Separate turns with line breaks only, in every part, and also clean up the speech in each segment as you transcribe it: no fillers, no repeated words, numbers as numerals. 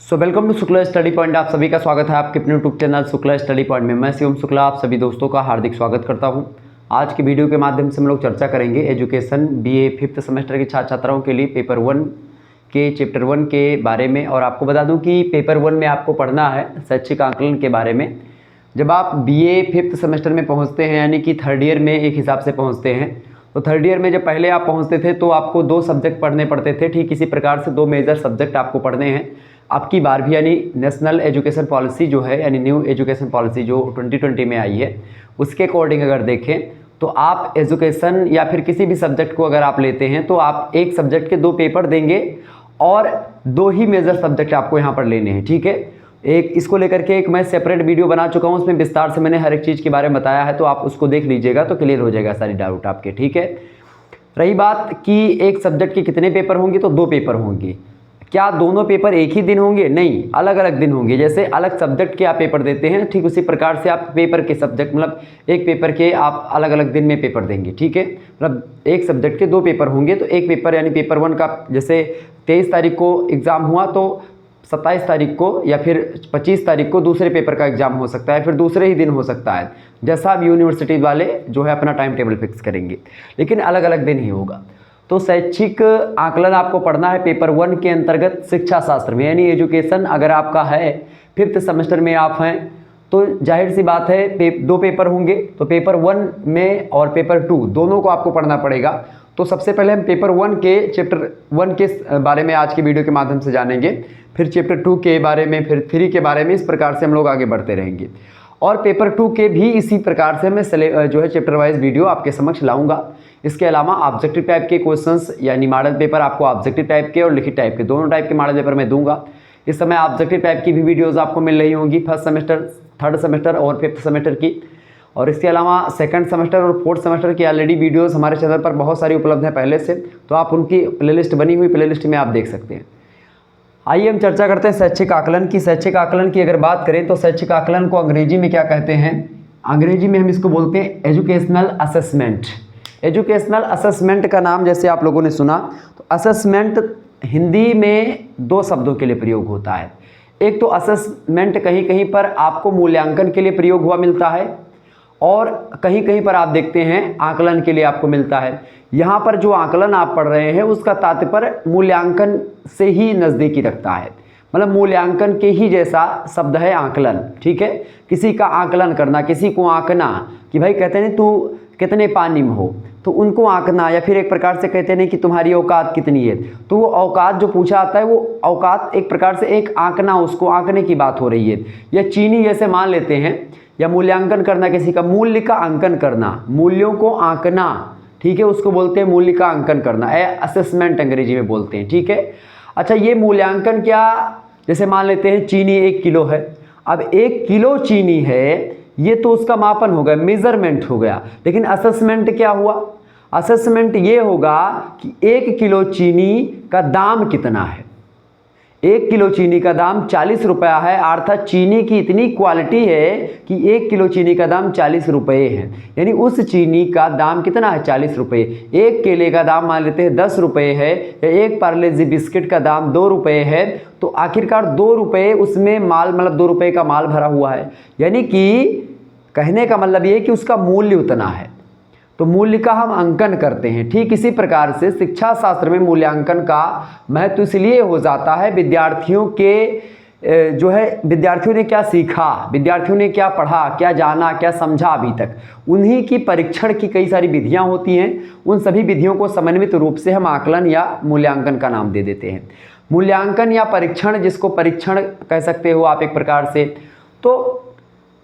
Welcome to Shukla study point. आप सभी का स्वागत है आपके अपने YouTube channel Shukla study point में। मैं शिवम शुक्ला आप सभी दोस्तों का हार्दिक स्वागत करता हूं। आज की वीडियो के माध्यम से हम लोग चर्चा करेंगे एजुकेशन बीए 5th सेमेस्टर के छात्र छात्राओं के लिए पेपर 1 के चैप्टर 1 के बारे में। और आपको बता दूं कि पेपर 1 में आपको पढ़ना है शैक्षिक आकलन के बारे में। जब आप बीए 5th सेमेस्टर में पहुँचते हैं यानी कि थर्ड ईयर में एक हिसाब से पहुँचते हैं, तो थर्ड ईयर में जब पहले आप पहुँचते थे तो आपको 2 सब्जेक्ट पढ़ने पड़ते थे। ठीक इसी प्रकार से 2 मेजर सब्जेक्ट आपको पढ़ने हैं आपकी बार भी, यानी नेशनल एजुकेशन पॉलिसी जो है यानी न्यू एजुकेशन पॉलिसी जो 2020 में आई है उसके अकॉर्डिंग अगर देखें तो आप एजुकेशन या फिर किसी भी सब्जेक्ट को अगर आप लेते हैं तो आप एक सब्जेक्ट के 2 पेपर देंगे और 2 ही मेजर सब्जेक्ट आपको यहाँ पर लेने हैं। ठीक है, एक इसको लेकर के एक मैं सेपरेट वीडियो बना चुका हूँ, उसमें विस्तार से मैंने हर एक चीज़ के बारे में बताया है, तो आप उसको देख लीजिएगा तो क्लियर हो जाएगा सारी डाउट आपके। ठीक है, रही बात कि एक सब्जेक्ट के कितने पेपर होंगे, तो 2 पेपर होंगे। क्या दोनों पेपर एक ही दिन होंगे? नहीं, अलग अलग दिन होंगे। जैसे अलग सब्जेक्ट के आप पेपर देते हैं ठीक उसी प्रकार से आप पेपर के सब्जेक्ट मतलब एक पेपर के आप अलग अलग दिन में पेपर देंगे। ठीक है, मतलब एक सब्जेक्ट के 2 पेपर होंगे तो एक पेपर यानी पेपर 1 का जैसे 23 तारीख को एग्ज़ाम हुआ तो 27 तारीख को या फिर 25 तारीख को दूसरे पेपर का एग्ज़ाम हो सकता है, फिर दूसरे ही दिन हो सकता है, जैसा अब यूनिवर्सिटी वाले जो है अपना टाइम टेबल फिक्स करेंगे, लेकिन अलग अलग दिन ही होगा। तो शैक्षिक आकलन आपको पढ़ना है पेपर 1 के अंतर्गत शिक्षा शास्त्र में, यानी एजुकेशन अगर आपका है 5th सेमेस्टर में आप हैं तो जाहिर सी बात है 2 पेपर होंगे, तो पेपर 1 में और पेपर 2 दोनों को आपको पढ़ना पड़ेगा। तो सबसे पहले हम पेपर 1 के चैप्टर 1 के बारे में आज की वीडियो के माध्यम से जानेंगे, फिर चैप्टर 2 के बारे में, फिर 3 के बारे में, इस प्रकार से हम लोग आगे बढ़ते रहेंगे। और पेपर 2 के भी इसी प्रकार से मैं जो है चैप्टर वाइज वीडियो आपके समक्ष लाऊंगा। इसके अलावा ऑब्जेक्टिव टाइप के क्वेश्चंस यानी मॉडल पेपर आपको ऑब्जेक्टिव टाइप के और लिखित टाइप के दोनों टाइप के मॉडल पेपर मैं दूंगा। इस समय ऑब्जेक्टिव टाइप की भी वीडियोस आपको मिल रही होंगी 1st सेमेस्टर, 3rd सेमेस्टर और 5th सेमेस्टर की। और इसके अलावा 2nd सेमेस्टर और 4th सेमेस्टर की ऑलरेडी वीडियोज़ हमारे चैनल पर बहुत सारी उपलब्ध है पहले से, तो आप उनकी प्लेलिस्ट बनी हुई प्लेलिस्ट में आप देख सकते हैं। आइए हम चर्चा करते हैं शैक्षिक आकलन की। शैक्षिक आकलन की अगर बात करें तो शैक्षिक आकलन को अंग्रेजी में क्या कहते हैं? अंग्रेजी में हम इसको बोलते हैं एजुकेशनल असेसमेंट। एजुकेशनल असेसमेंट का नाम जैसे आप लोगों ने सुना, तो असेसमेंट हिंदी में 2 शब्दों के लिए प्रयोग होता है। एक तो असेसमेंट कहीं कहीं पर आपको मूल्यांकन के लिए प्रयोग हुआ मिलता है और कहीं कहीं पर आप देखते हैं आकलन के लिए आपको मिलता है। यहाँ पर जो आकलन आप पढ़ रहे हैं उसका तात्पर्य मूल्यांकन से ही नज़दीकी रखता है, मतलब मूल्यांकन के ही जैसा शब्द है आकलन। ठीक है, किसी का आकलन करना, किसी को आंकना, कि भाई कहते हैं तू कितने पानी में हो, तो उनको आंकना, या फिर एक प्रकार से कहते हैं कि तुम्हारी औकात कितनी है, तो वो औकात जो पूछा आता है वो औकात एक प्रकार से एक आंकना, उसको आंकने की बात हो रही है। या चीनी जैसे मान लेते हैं, या मूल्यांकन करना, किसी का मूल्य का अंकन करना, मूल्यों को आंकना, ठीक है, उसको बोलते हैं मूल्य का अंकन करना, असेसमेंट अंग्रेजी में बोलते हैं। ठीक है, अच्छा ये मूल्यांकन क्या, जैसे मान लेते हैं चीनी 1 किलो है, अब 1 किलो चीनी है, ये तो उसका मापन हो गया, मेजरमेंट हो गया, लेकिन असेसमेंट क्या हुआ? असेसमेंट ये होगा कि 1 किलो चीनी का दाम कितना है। 1 किलो चीनी का दाम 40 रुपया है, अर्थात चीनी की इतनी क्वालिटी है कि 1 किलो चीनी का दाम 40 रुपये है, यानी उस चीनी का दाम कितना है? 40 रुपये। एक केले का दाम मान लेते हैं 10 रुपये है, या एक पार्ले जी बिस्किट का दाम 2 रुपये है, तो आखिरकार 2 रुपये उसमें माल, मतलब 2 रुपये का माल भरा हुआ है, यानी कि कहने का मतलब ये कि उसका मूल्य उतना है, तो मूल्य का हम अंकन करते हैं। ठीक इसी प्रकार से शिक्षा शास्त्र में मूल्यांकन का महत्व इसलिए हो जाता है, विद्यार्थियों के जो है विद्यार्थियों ने क्या सीखा, विद्यार्थियों ने क्या पढ़ा, क्या जाना, क्या समझा अभी तक, उन्हीं की परीक्षण की कई सारी विधियां होती हैं, उन सभी विधियों को समन्वित रूप से हम आकलन या मूल्यांकन का नाम दे देते हैं। मूल्यांकन या परीक्षण, जिसको परीक्षण कह सकते हो आप एक प्रकार से, तो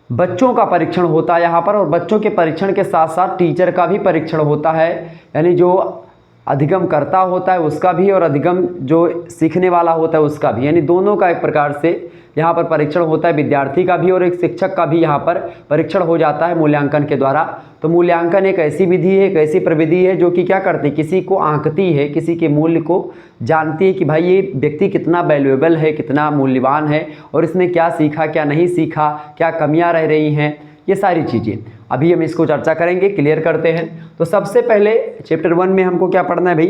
बच्चों का परीक्षण होता है यहाँ पर, और बच्चों के परीक्षण के साथ साथ टीचर का भी परीक्षण होता है, यानी जो अधिगम करता होता है उसका भी और अधिगम जो सीखने वाला होता है उसका भी, यानी दोनों का एक प्रकार से यहाँ पर परीक्षण होता है, विद्यार्थी का भी और एक शिक्षक का भी यहाँ पर परीक्षण हो जाता है मूल्यांकन के द्वारा। तो मूल्यांकन एक ऐसी विधि है, एक ऐसी प्रविधि है जो कि क्या करती है, किसी को आंकती है, किसी के मूल्य को जानती है कि भाई ये व्यक्ति कितना वैल्यूएबल है, कितना मूल्यवान है, और इसने क्या सीखा, क्या नहीं सीखा, क्या कमियाँ रह रही हैं, ये सारी चीज़ें अभी हम इसको चर्चा करेंगे, क्लियर करते हैं। तो सबसे पहले चैप्टर 1 में हमको क्या पढ़ना है भाई?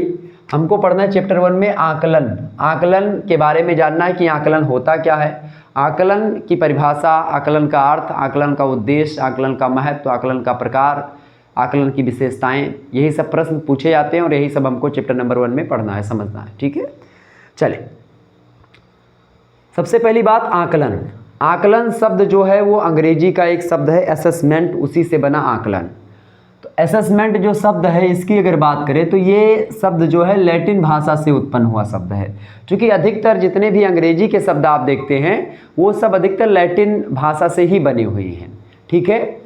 हमको पढ़ना है चैप्टर 1 में आकलन। आकलन के बारे में जानना है कि आकलन होता क्या है, आकलन की परिभाषा, आकलन का अर्थ, आकलन का उद्देश्य, आकलन का महत्व, आकलन का प्रकार, आकलन की विशेषताएं, यही सब प्रश्न पूछे जाते हैं और यही सब हमको चैप्टर नंबर 1 में पढ़ना है, समझना है। ठीक है, चले सबसे पहली बात आकलन। आकलन शब्द जो है वो अंग्रेजी का एक शब्द है असेसमेंट, उसी से बना आकलन। तो असेसमेंट जो शब्द है इसकी अगर बात करें तो ये शब्द जो है लैटिन भाषा से उत्पन्न हुआ शब्द है, क्योंकि अधिकतर जितने भी अंग्रेजी के शब्द आप देखते हैं वो सब अधिकतर लैटिन भाषा से ही बने हुए हैं। ठीक है,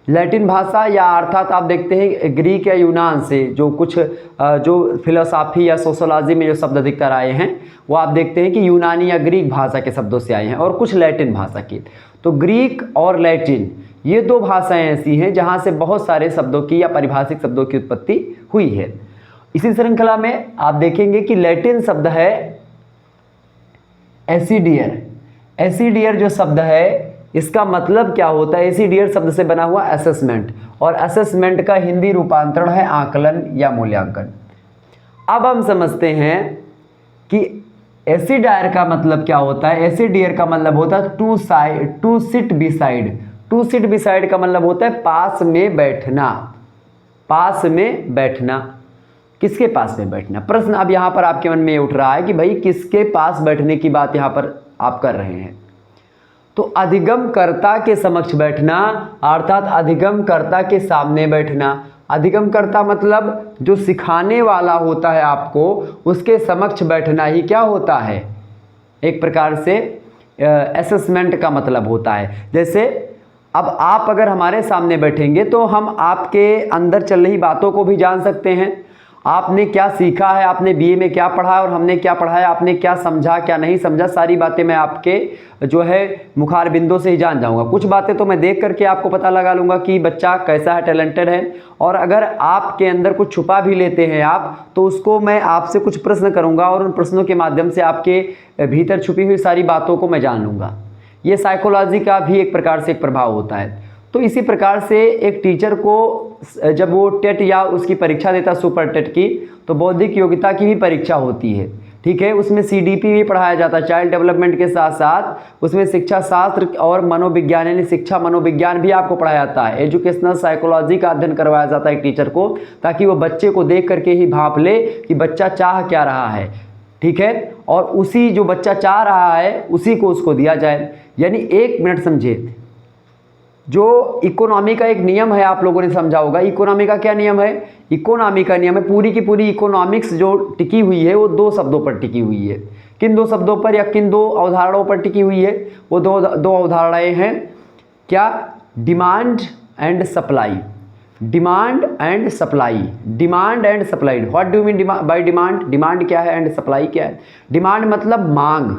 लैटिन भाषा या अर्थात आप देखते हैं ग्रीक या यूनान से जो कुछ जो फिलोसॉफी या सोशोलॉजी में जो शब्द अधिकतर आए हैं वो आप देखते हैं कि यूनानी या ग्रीक भाषा के शब्दों से आए हैं और कुछ लैटिन भाषा के। तो ग्रीक और लैटिन ये दो भाषाएं ऐसी हैं जहां से बहुत सारे शब्दों की या पारिभाषिक शब्दों की उत्पत्ति हुई है। इसी श्रृंखला में आप देखेंगे कि लैटिन शब्द है एसिडियर। एसिडियर जो शब्द है इसका मतलब क्या होता है, एसिडियर शब्द से बना हुआ असेसमेंट, और असेसमेंट का हिंदी रूपांतरण है आकलन या मूल्यांकन। अब हम समझते हैं कि एसिडायर का मतलब क्या होता है। एसिडियर का मतलब होता है to sit beside. To sit beside का मतलब होता है पास में बैठना। पास में बैठना, किसके पास में बैठना? प्रश्न अब यहाँ पर आपके मन में ये उठ रहा है कि भाई किसके पास बैठने की बात यहाँ पर आप कर रहे हैं। तो अधिगमकर्ता के समक्ष बैठना अर्थात अधिगमकर्ता के सामने बैठना। अधिगमकर्ता मतलब जो सिखाने वाला होता है आपको उसके समक्ष बैठना ही क्या होता है, एक प्रकार से असेसमेंट का मतलब होता है। जैसे अब आप अगर हमारे सामने बैठेंगे तो हम आपके अंदर चल रही बातों को भी जान सकते हैं। आपने क्या सीखा है, आपने बीए में क्या पढ़ा है और हमने क्या पढ़ा है, आपने क्या समझा क्या नहीं समझा, सारी बातें मैं आपके जो है मुखार बिंदों से ही जान जाऊंगा। कुछ बातें तो मैं देख करके आपको पता लगा लूँगा कि बच्चा कैसा है, टैलेंटेड है। और अगर आपके अंदर कुछ छुपा भी लेते हैं आप तो उसको मैं आपसे कुछ प्रश्न करूँगा और उन प्रश्नों के माध्यम से आपके भीतर छुपी हुई सारी बातों को मैं जान लूँगा। ये साइकोलॉजी का भी एक प्रकार से एक प्रभाव होता है। तो इसी प्रकार से एक टीचर को जब वो टेट या उसकी परीक्षा देता है सुपर टेट की, तो बौद्धिक योग्यता की भी परीक्षा होती है। ठीक है, उसमें सीडीपी भी पढ़ाया जाता है, चाइल्ड डेवलपमेंट के साथ साथ उसमें शिक्षा शास्त्र और मनोविज्ञान यानी शिक्षा मनोविज्ञान भी आपको पढ़ाया जाता है। एजुकेशनल साइकोलॉजी का अध्ययन करवाया जाता है टीचर को, ताकि वो बच्चे को देख करके ही भांप ले कि बच्चा चाह क्या रहा है। ठीक है, और उसी जो बच्चा चाह रहा है उसी को उसको दिया जाए। यानी एक मिनट समझे, जो इकोनॉमी का एक नियम है आप लोगों ने समझा होगा। इकोनॉमी का क्या नियम है? इकोनॉमी का नियम है पूरी की पूरी इकोनॉमिक्स जो टिकी हुई है वो दो शब्दों पर टिकी हुई है। किन दो शब्दों पर या किन दो अवधारणाओं पर टिकी हुई है? वो दो अवधारणाएं हैं। क्या? Demand and supply. Demand and supply. Demand and supply. What do mean by demand? Demand क्या है एंड सप्लाई क्या है? डिमांड मतलब मांग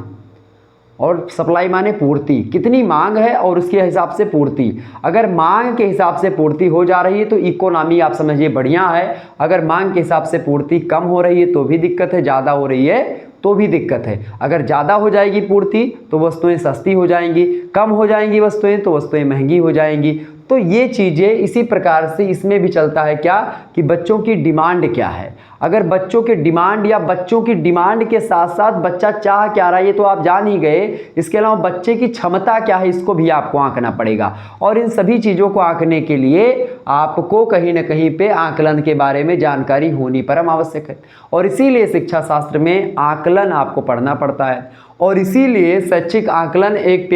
और सप्लाई माने पूर्ति। कितनी मांग है और उसके हिसाब से पूर्ति। अगर मांग के हिसाब से पूर्ति हो जा रही है तो इकोनॉमी आप समझिए बढ़िया है। अगर मांग के हिसाब से पूर्ति कम हो रही है तो भी दिक्कत है, ज़्यादा हो रही है तो भी दिक्कत है। अगर ज़्यादा हो जाएगी पूर्ति तो वस्तुएं सस्ती हो जाएंगी, कम हो जाएंगी वस्तुएं तो वस्तुएं महंगी हो जाएंगी। तो ये चीज़ें इसी प्रकार से इसमें भी चलता है क्या कि बच्चों की डिमांड क्या है। अगर बच्चों के डिमांड या बच्चों की डिमांड के साथ साथ बच्चा चाह क्या रहा है ये तो आप जान ही गए, इसके अलावा बच्चे की क्षमता क्या है इसको भी आपको आंकना पड़ेगा। और इन सभी चीज़ों को आंकने के लिए आपको कहीं ना कहीं पे आकलन के बारे में जानकारी होनी परम आवश्यक है। और इसीलिए शिक्षा शास्त्र में आकलन आपको पढ़ना पड़ता है। और इसीलिए शैक्षिक आकलन एक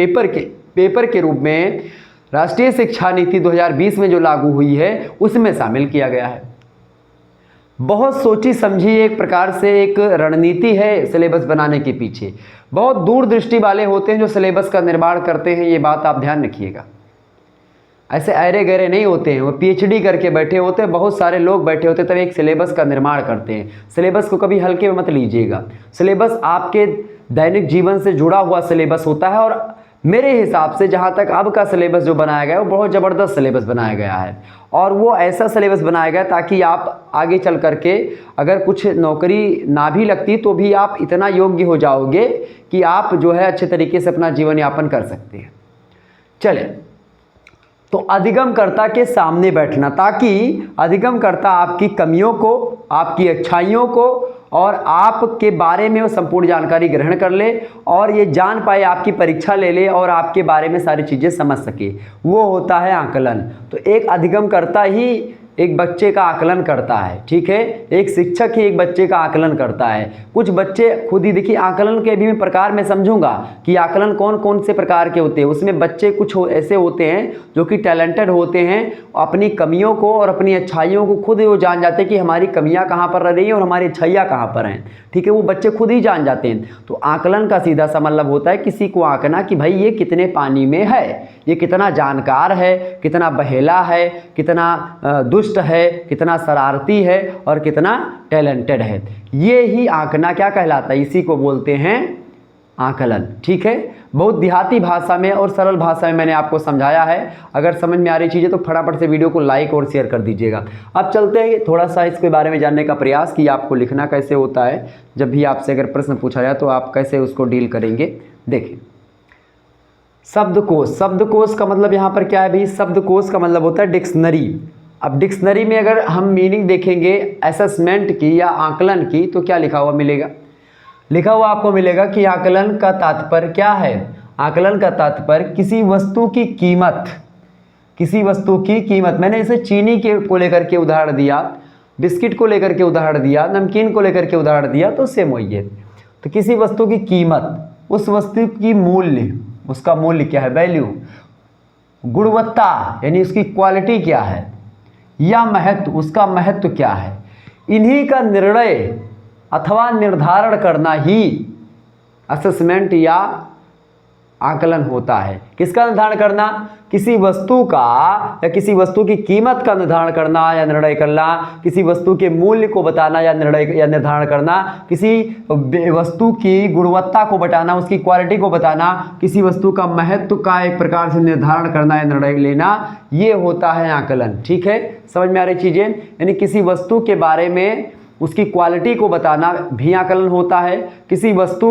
पेपर के रूप में राष्ट्रीय शिक्षा नीति 2020 में जो लागू हुई है उसमें शामिल किया गया है। बहुत सोची समझी एक प्रकार से एक रणनीति है सिलेबस बनाने के पीछे। बहुत दूरदृष्टि वाले होते हैं जो सिलेबस का निर्माण करते हैं, ये बात आप ध्यान रखिएगा। ऐसे अरे गहरे नहीं होते हैं, वो पीएचडी करके बैठे होते हैं, बहुत सारे लोग बैठे होते हैं तब एक सिलेबस का निर्माण करते हैं। सिलेबस को कभी हल्के में मत लीजिएगा। सिलेबस आपके दैनिक जीवन से जुड़ा हुआ सिलेबस होता है। और मेरे हिसाब से जहाँ तक अब का सिलेबस जो बनाया गया है वो बहुत ज़बरदस्त सिलेबस बनाया गया है। और वो ऐसा सिलेबस बनाया गया ताकि आप आगे चल करके अगर कुछ नौकरी ना भी लगती तो भी आप इतना योग्य हो जाओगे कि आप जो है अच्छे तरीके से अपना जीवन यापन कर सकते हैं। चले, तो अधिगमकर्ता के सामने बैठना ताकि अधिगमकर्ता आपकी कमियों को, आपकी अच्छाइयों को और आपके बारे में वो संपूर्ण जानकारी ग्रहण कर ले और ये जान पाए, आपकी परीक्षा ले ले और आपके बारे में सारी चीज़ें समझ सके, वो होता है आकलन। तो एक अधिगमकर्ता ही एक बच्चे का आकलन करता है, ठीक है। एक शिक्षक ही एक बच्चे का आकलन करता है। कुछ बच्चे खुद ही, देखिए आकलन के भी मैं प्रकार में समझूंगा कि आकलन कौन कौन से प्रकार के होते हैं। उसमें बच्चे कुछ ऐसे होते हैं जो कि टैलेंटेड होते हैं, अपनी कमियों को और अपनी अच्छाइयों को खुद वो जान जाते हैं कि हमारी कमियां कहाँ पर रह रही हैं और हमारी अच्छाइयाँ कहाँ पर हैं, ठीक है। वो बच्चे खुद ही जान जाते हैं। तो आकलन का सीधा सा मतलब होता है किसी को आंकना कि भाई ये कितने पानी में है, ये कितना जानकार है, कितना बहेला है, कितना दुष्ट है, कितना शरारती है और कितना टैलेंटेड है। ये ही आंकना क्या कहलाता है, इसी को बोलते हैं आकलन, ठीक है। बहुत देहाती भाषा में और सरल भाषा में मैंने आपको समझाया है। अगर समझ में आ रही चीज़ें तो फटाफट से वीडियो को लाइक और शेयर कर दीजिएगा। अब चलते हैं थोड़ा सा इसके बारे में जानने का प्रयास कि आपको लिखना कैसे होता है। जब भी आपसे अगर प्रश्न पूछा जाए तो आप कैसे उसको डील करेंगे। देखिए शब्दकोश, शब्दकोश का मतलब यहाँ पर क्या है भाई, शब्दकोश का मतलब होता है डिक्शनरी। अब डिक्शनरी में अगर हम मीनिंग देखेंगे असेसमेंट की या आकलन की तो क्या लिखा हुआ मिलेगा, लिखा हुआ आपको मिलेगा कि आकलन का तात्पर्य क्या है। आकलन का तात्पर्य किसी वस्तु की कीमत, किसी वस्तु की कीमत। मैंने इसे चीनी के को लेकर के उदाहरण दिया, बिस्किट को लेकर के उदाहरण दिया, नमकीन को लेकर के उदाहरण दिया, तो सेम वही है। तो किसी वस्तु की कीमत, उस वस्तु की मूल्य, उसका मूल्य क्या है, वैल्यू, गुणवत्ता यानी उसकी क्वालिटी क्या है, या महत्व, उसका महत्व क्या है, इन्हीं का निर्णय अथवा निर्धारण करना ही असेसमेंट या आकलन होता है। किसका निर्धारण करना, किसी वस्तु का या किसी वस्तु की कीमत का निर्धारण करना या निर्णय करना, किसी वस्तु के मूल्य को बताना या निर्णय या निर्धारण करना, किसी वस्तु की गुणवत्ता को बताना, उसकी क्वालिटी को बताना, किसी वस्तु का महत्व का एक प्रकार से निर्धारण करना या निर्णय लेना, ये होता है आकलन, ठीक है। समझ में आ रही चीज़ें, यानी किसी वस्तु के बारे में उसकी क्वालिटी को बताना भी आकलन होता है। किसी वस्तु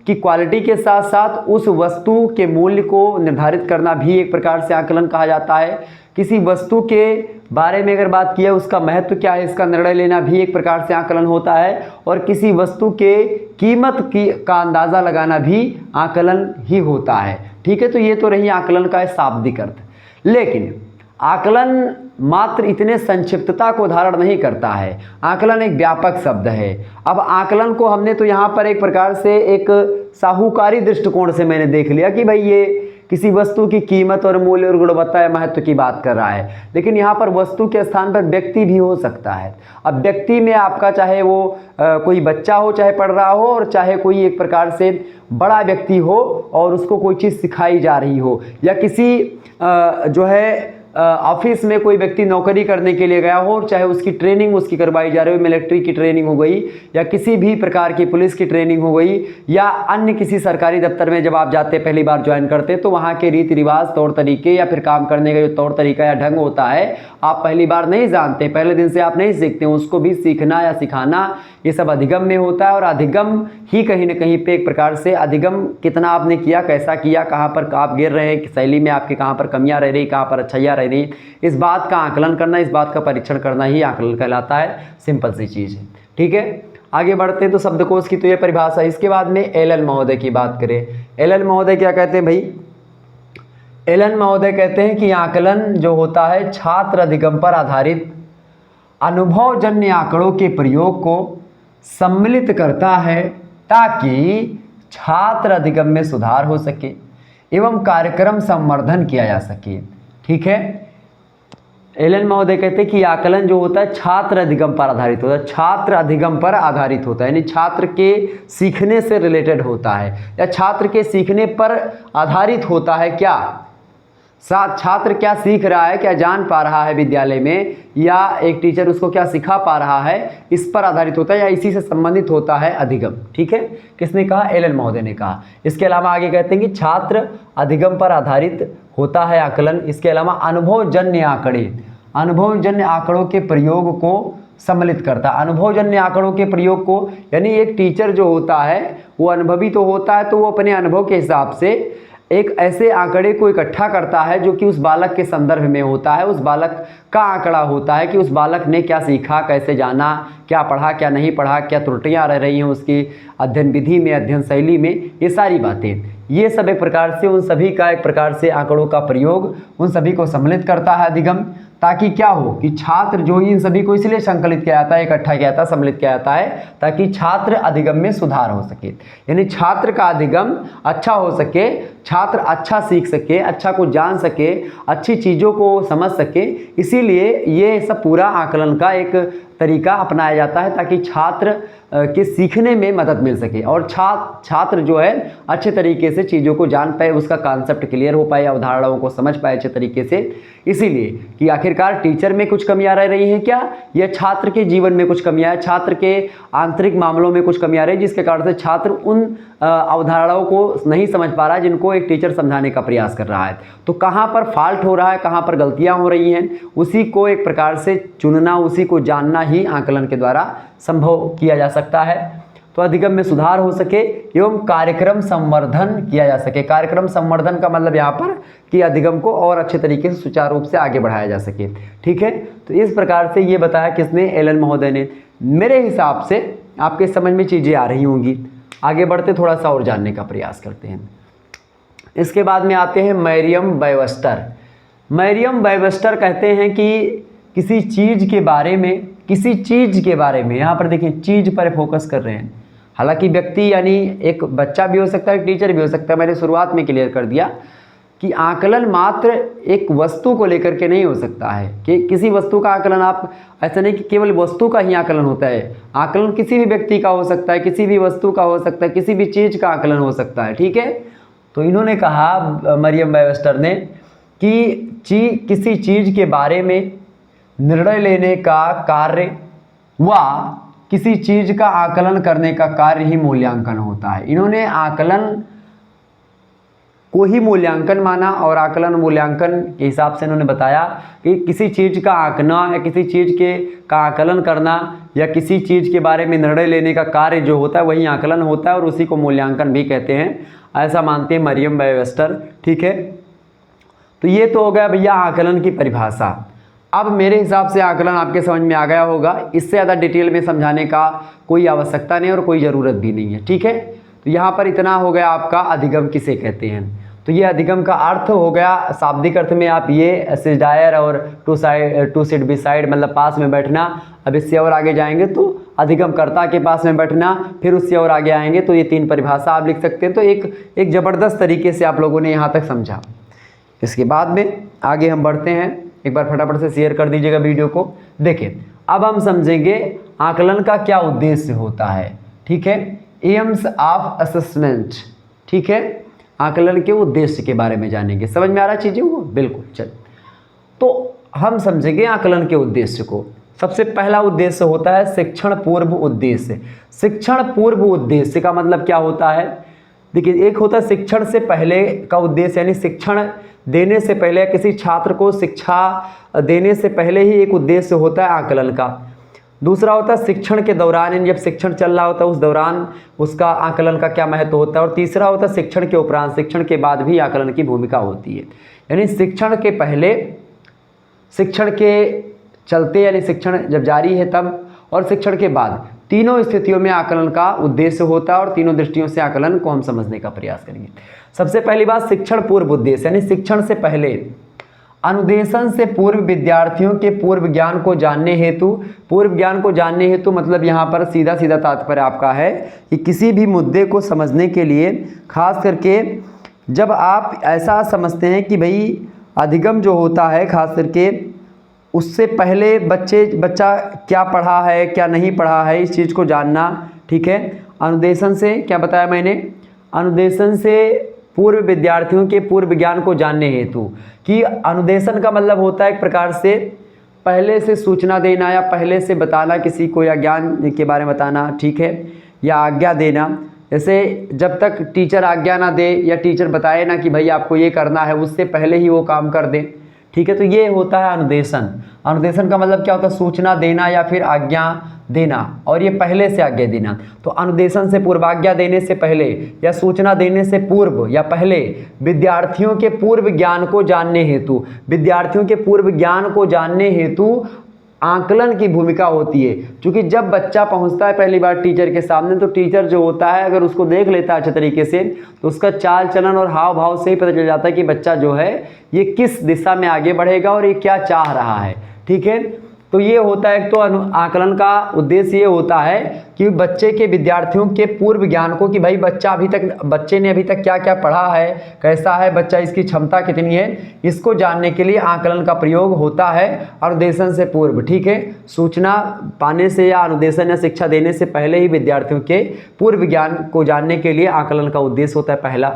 की क्वालिटी के साथ साथ उस वस्तु के मूल्य को निर्धारित करना भी एक प्रकार से आकलन कहा जाता है। किसी वस्तु के बारे में अगर बात किया उसका महत्व क्या है, इसका निर्णय लेना भी एक प्रकार से आकलन होता है। और किसी वस्तु के कीमत का अंदाज़ा लगाना भी आकलन ही होता है, ठीक है। तो ये तो रही आकलन का शाब्दिक अर्थ। लेकिन आकलन मात्र इतने संक्षिप्तता को धारण नहीं करता है, आकलन एक व्यापक शब्द है। अब आकलन को हमने तो यहाँ पर एक प्रकार से एक साहूकारी दृष्टिकोण से मैंने देख लिया कि भाई ये किसी वस्तु की कीमत और मूल्य और गुणवत्ता या महत्व की बात कर रहा है, लेकिन यहाँ पर वस्तु के स्थान पर व्यक्ति भी हो सकता है। अब व्यक्ति में आपका चाहे वो कोई बच्चा हो, चाहे पढ़ रहा हो, और चाहे कोई एक प्रकार से बड़ा व्यक्ति हो और उसको कोई चीज़ सिखाई जा रही हो, या किसी जो है ऑफिस में कोई व्यक्ति नौकरी करने के लिए गया हो और चाहे उसकी ट्रेनिंग उसकी करवाई जा रही हो, मिलिट्री की ट्रेनिंग हो गई या किसी भी प्रकार की पुलिस की ट्रेनिंग हो गई, या अन्य किसी सरकारी दफ्तर में जब आप जाते पहली बार ज्वाइन करते तो वहाँ के रीति रिवाज, तौर तरीके या फिर काम करने का जो तौर तरीका या ढंग होता है आप पहली बार नहीं जानते, पहले दिन से आप नहीं सीखते, उसको भी सीखना या सिखाना ये सब अधिगम में होता है। और अधिगम ही कहीं ना कहीं पे एक प्रकार से अधिगम कितना आपने किया, कैसा किया, कहाँ पर आप गिर रहे हैं, शैली में आपके कहाँ पर कमियाँ रह रही, कहाँ पर अच्छाइयाँ रह रही, इस बात का आकलन करना, इस बात का परीक्षण करना ही आकलन कहलाता है। सिंपल सी चीज़ है, ठीक है। आगे बढ़ते हैं तो शब्दकोश की तो ये परिभाषा। इसके बाद में एलन महोदय की बात करें। एलन महोदय क्या कहते हैं भाई, एलन महोदय कहते हैं कि आकलन जो होता है छात्र अधिगम पर आधारित अनुभवजन्य आंकड़ों के प्रयोग को सम्मिलित करता है ताकि छात्र अधिगम में सुधार हो सके एवं कार्यक्रम संवर्धन किया जा सके, ठीक है। एलन महोदय कहते हैं कि आकलन जो होता है छात्र अधिगम पर आधारित होता है, छात्र अधिगम पर आधारित होता है, यानी छात्र के सीखने से रिलेटेड होता है या छात्र के सीखने पर आधारित होता है। क्या छात्र क्या सीख रहा है, क्या जान पा रहा है विद्यालय में, या एक टीचर उसको क्या सिखा पा रहा है, इस पर आधारित होता है या इसी से संबंधित होता है अधिगम, ठीक है। किसने कहा, एलन महोदय ने कहा। इसके अलावा आगे कहते हैं कि छात्र अधिगम पर आधारित होता है आकलन। इसके अलावा अनुभवजन्य आंकड़े, अनुभवजन्य आंकड़ों के प्रयोग को सम्मिलित करता है। अनुभवजन्य आंकड़ों के प्रयोग को, यानी एक टीचर जो होता है वो अनुभवी तो होता है, तो वो अपने अनुभव के हिसाब से एक ऐसे आंकड़े को इकट्ठा करता है जो कि उस बालक के संदर्भ में होता है, उस बालक का आंकड़ा होता है कि उस बालक ने क्या सीखा, कैसे जाना, क्या पढ़ा, क्या नहीं पढ़ा, क्या त्रुटियां रह रही हैं उसकी अध्ययन विधि में, अध्ययन शैली में, ये सारी बातें, ये सब एक प्रकार से उन सभी का एक प्रकार से आंकड़ों का प्रयोग उन सभी को सम्मिलित करता है अधिगम, ताकि क्या हो कि छात्र जो इन सभी को इसलिए संकलित किया जाता है, इकट्ठा किया जाता है, सम्मिलित किया जाता है ताकि छात्र अधिगम में सुधार हो सके, यानी छात्र का अधिगम अच्छा हो सके, छात्र अच्छा सीख सके, अच्छा को जान सके, अच्छी चीज़ों को समझ सके। इसीलिए ये सब पूरा आकलन का एक तरीका अपनाया जाता है ताकि छात्र के सीखने में मदद मिल सके और छात्र जो है अच्छे तरीके से चीज़ों को जान पाए, उसका कॉन्सेप्ट क्लियर हो पाए, अवधारणाओं को समझ पाए अच्छे तरीके से। इसीलिए कि आखिरकार टीचर में कुछ कमियां रह रही हैं क्या, या छात्र के जीवन में कुछ कमियां है, छात्र के आंतरिक मामलों में कुछ कमियां रही, जिसके कारण से छात्र उन अवधारणाओं को नहीं समझ पा रहा है जिनको एक टीचर समझाने का प्रयास कर रहा है। तो कहाँ पर फॉल्ट हो रहा है, कहाँ पर गलतियाँ हो रही हैं, उसी को एक प्रकार से चुनना, उसी को जानना ही आकलन के द्वारा संभव किया जा सकता है। तो अधिगम में सुधार हो सके एवं कार्यक्रम संवर्धन किया जा सके। कार्यक्रम संवर्धन का मतलब यहाँ पर कि अधिगम को और अच्छे तरीके से सुचारू रूप से आगे बढ़ाया जा सके। ठीक है, तो इस प्रकार से ये बताया किसने, एलन महोदय ने। मेरे हिसाब से आपके समझ में चीज़ें आ रही होंगी। आगे बढ़ते थोड़ा सा और जानने का प्रयास करते हैं। इसके बाद में आते हैं मैरियम वेबस्टर। मैरियम वेबस्टर कहते हैं कि किसी चीज़ के बारे में, किसी चीज़ के बारे में, यहाँ पर देखिए चीज़ पर फोकस कर रहे हैं। हालांकि व्यक्ति यानी एक बच्चा भी हो सकता है, टीचर भी हो सकता है। मैंने शुरुआत में क्लियर कर दिया कि आकलन मात्र एक वस्तु को लेकर के नहीं हो सकता है कि किसी वस्तु का आकलन, आप ऐसा नहीं कि केवल वस्तु का ही आकलन होता है। आकलन किसी भी व्यक्ति का हो सकता है, किसी भी वस्तु का हो सकता है, किसी भी चीज़ का आकलन हो सकता है। ठीक है, तो इन्होंने कहा मरियम वेबस्टर ने कि किसी चीज़ के बारे में निर्णय लेने का कार्य व किसी चीज़ का आकलन करने का कार्य ही मूल्यांकन होता है। इन्होंने आकलन को ही मूल्यांकन माना और आकलन मूल्यांकन के हिसाब से इन्होंने बताया कि किसी चीज़ का आंकना या किसी चीज़ का आकलन करना या किसी चीज़ के बारे में निर्णय लेने का कार्य जो होता है वही आकलन होता है और उसी को मूल्यांकन भी कहते हैं, ऐसा मानते हैं मरियम वेबस्टर। ठीक है, तो ये तो हो गया भैया आकलन की परिभाषा। अब मेरे हिसाब से आकलन आपके समझ में आ गया होगा। इससे ज़्यादा डिटेल में समझाने का कोई आवश्यकता नहीं और कोई ज़रूरत भी नहीं है। ठीक है, तो यहाँ पर इतना हो गया आपका अधिगम किसे कहते हैं। तो ये अधिगम का अर्थ हो गया, शाब्दिक अर्थ में आप ये सिडायर और टू सिट बिसाइड मतलब पास में बैठना। अब इससे और आगे जाएंगे तो अधिगम कर्ता के पास में बैठना, फिर उससे और आगे आएंगे तो ये 3 परिभाषा आप लिख सकते हैं। तो एक ज़बरदस्त तरीके से आप लोगों ने यहाँ तक समझा। इसके बाद में आगे हम बढ़ते हैं, एक बार फटाफट से शेयर कर दीजिएगा वीडियो को। देखिए अब हम समझेंगे आकलन का क्या उद्देश्य होता है। ठीक है, एम्स ऑफ असेसमेंट। ठीक है, आकलन के उद्देश्य के बारे में जानेंगे। समझ में आ रहा चीज़ें वो बिल्कुल। चल तो हम समझेंगे आकलन के उद्देश्य को। सबसे पहला उद्देश्य होता है शिक्षण पूर्व उद्देश्य। शिक्षण पूर्व उद्देश्य का मतलब क्या होता है, देखिए एक होता है शिक्षण से पहले का उद्देश्य, यानी शिक्षण देने से पहले, किसी छात्र को शिक्षा देने से पहले ही एक उद्देश्य होता है आकलन का। दूसरा होता है शिक्षण के दौरान, यानी जब शिक्षण चल रहा होता है उस दौरान उसका आकलन का क्या महत्व होता है। और तीसरा होता है शिक्षण के उपरांत, शिक्षण के बाद भी आकलन की भूमिका होती है। यानी शिक्षण के पहले, शिक्षण के चलते यानी शिक्षण जब जारी है तब, और शिक्षण के बाद, तीनों स्थितियों में आकलन का उद्देश्य होता है और तीनों दृष्टियों से आकलन को हम समझने का प्रयास करेंगे। सबसे पहली बात शिक्षण पूर्व उद्देश्य, यानी शिक्षण से पहले, अनुदेशन से पूर्व विद्यार्थियों के पूर्व ज्ञान को जानने हेतु। पूर्व ज्ञान को जानने हेतु मतलब यहाँ पर सीधा सीधा तात्पर्य आपका है कि किसी भी मुद्दे को समझने के लिए, खास करके जब आप ऐसा समझते हैं कि भाई अधिगम जो होता है खास करके उससे पहले बच्चा क्या पढ़ा है क्या नहीं पढ़ा है इस चीज़ को जानना। ठीक है, अनुदेशन से क्या बताया मैंने, अनुदेशन से पूर्व विद्यार्थियों के पूर्व ज्ञान को जानने हेतु, कि अनुदेशन का मतलब होता है एक प्रकार से पहले से सूचना देना या पहले से बताना किसी को, या ज्ञान के बारे में बताना। ठीक है, या आज्ञा देना। जैसे जब तक टीचर आज्ञा ना दे या टीचर बताए ना कि भाई आपको ये करना है, उससे पहले ही वो काम कर दे। ठीक है, तो ये होता है अनुदेशन। अनुदेशन का मतलब क्या होता है, सूचना देना या फिर आज्ञा देना और ये पहले से आज्ञा देना। तो अनुदेशन से पूर्वाज्ञा देने से पहले या सूचना देने से पूर्व या पहले विद्यार्थियों के पूर्व ज्ञान को जानने हेतु आकलन की भूमिका होती है। क्योंकि जब बच्चा पहुंचता है पहली बार टीचर के सामने, तो टीचर जो होता है अगर उसको देख लेता है अच्छे तरीके से, तो उसका चाल चलन और हाव भाव से ही पता चल जाता है कि बच्चा जो है ये किस दिशा में आगे बढ़ेगा और ये क्या चाह रहा है। ठीक है, तो ये होता है। तो आकलन का उद्देश्य ये होता है कि बच्चे के विद्यार्थियों के पूर्व ज्ञान को, कि भाई बच्चे ने अभी तक क्या क्या पढ़ा है, कैसा है बच्चा, इसकी क्षमता कितनी है, इसको जानने के लिए आकलन का प्रयोग होता है अनुदेशन से पूर्व। ठीक है, सूचना पाने से या अनुदेशन या शिक्षा देने से पहले ही विद्यार्थियों के पूर्व ज्ञान को जानने के लिए आकलन का उद्देश्य होता है पहला।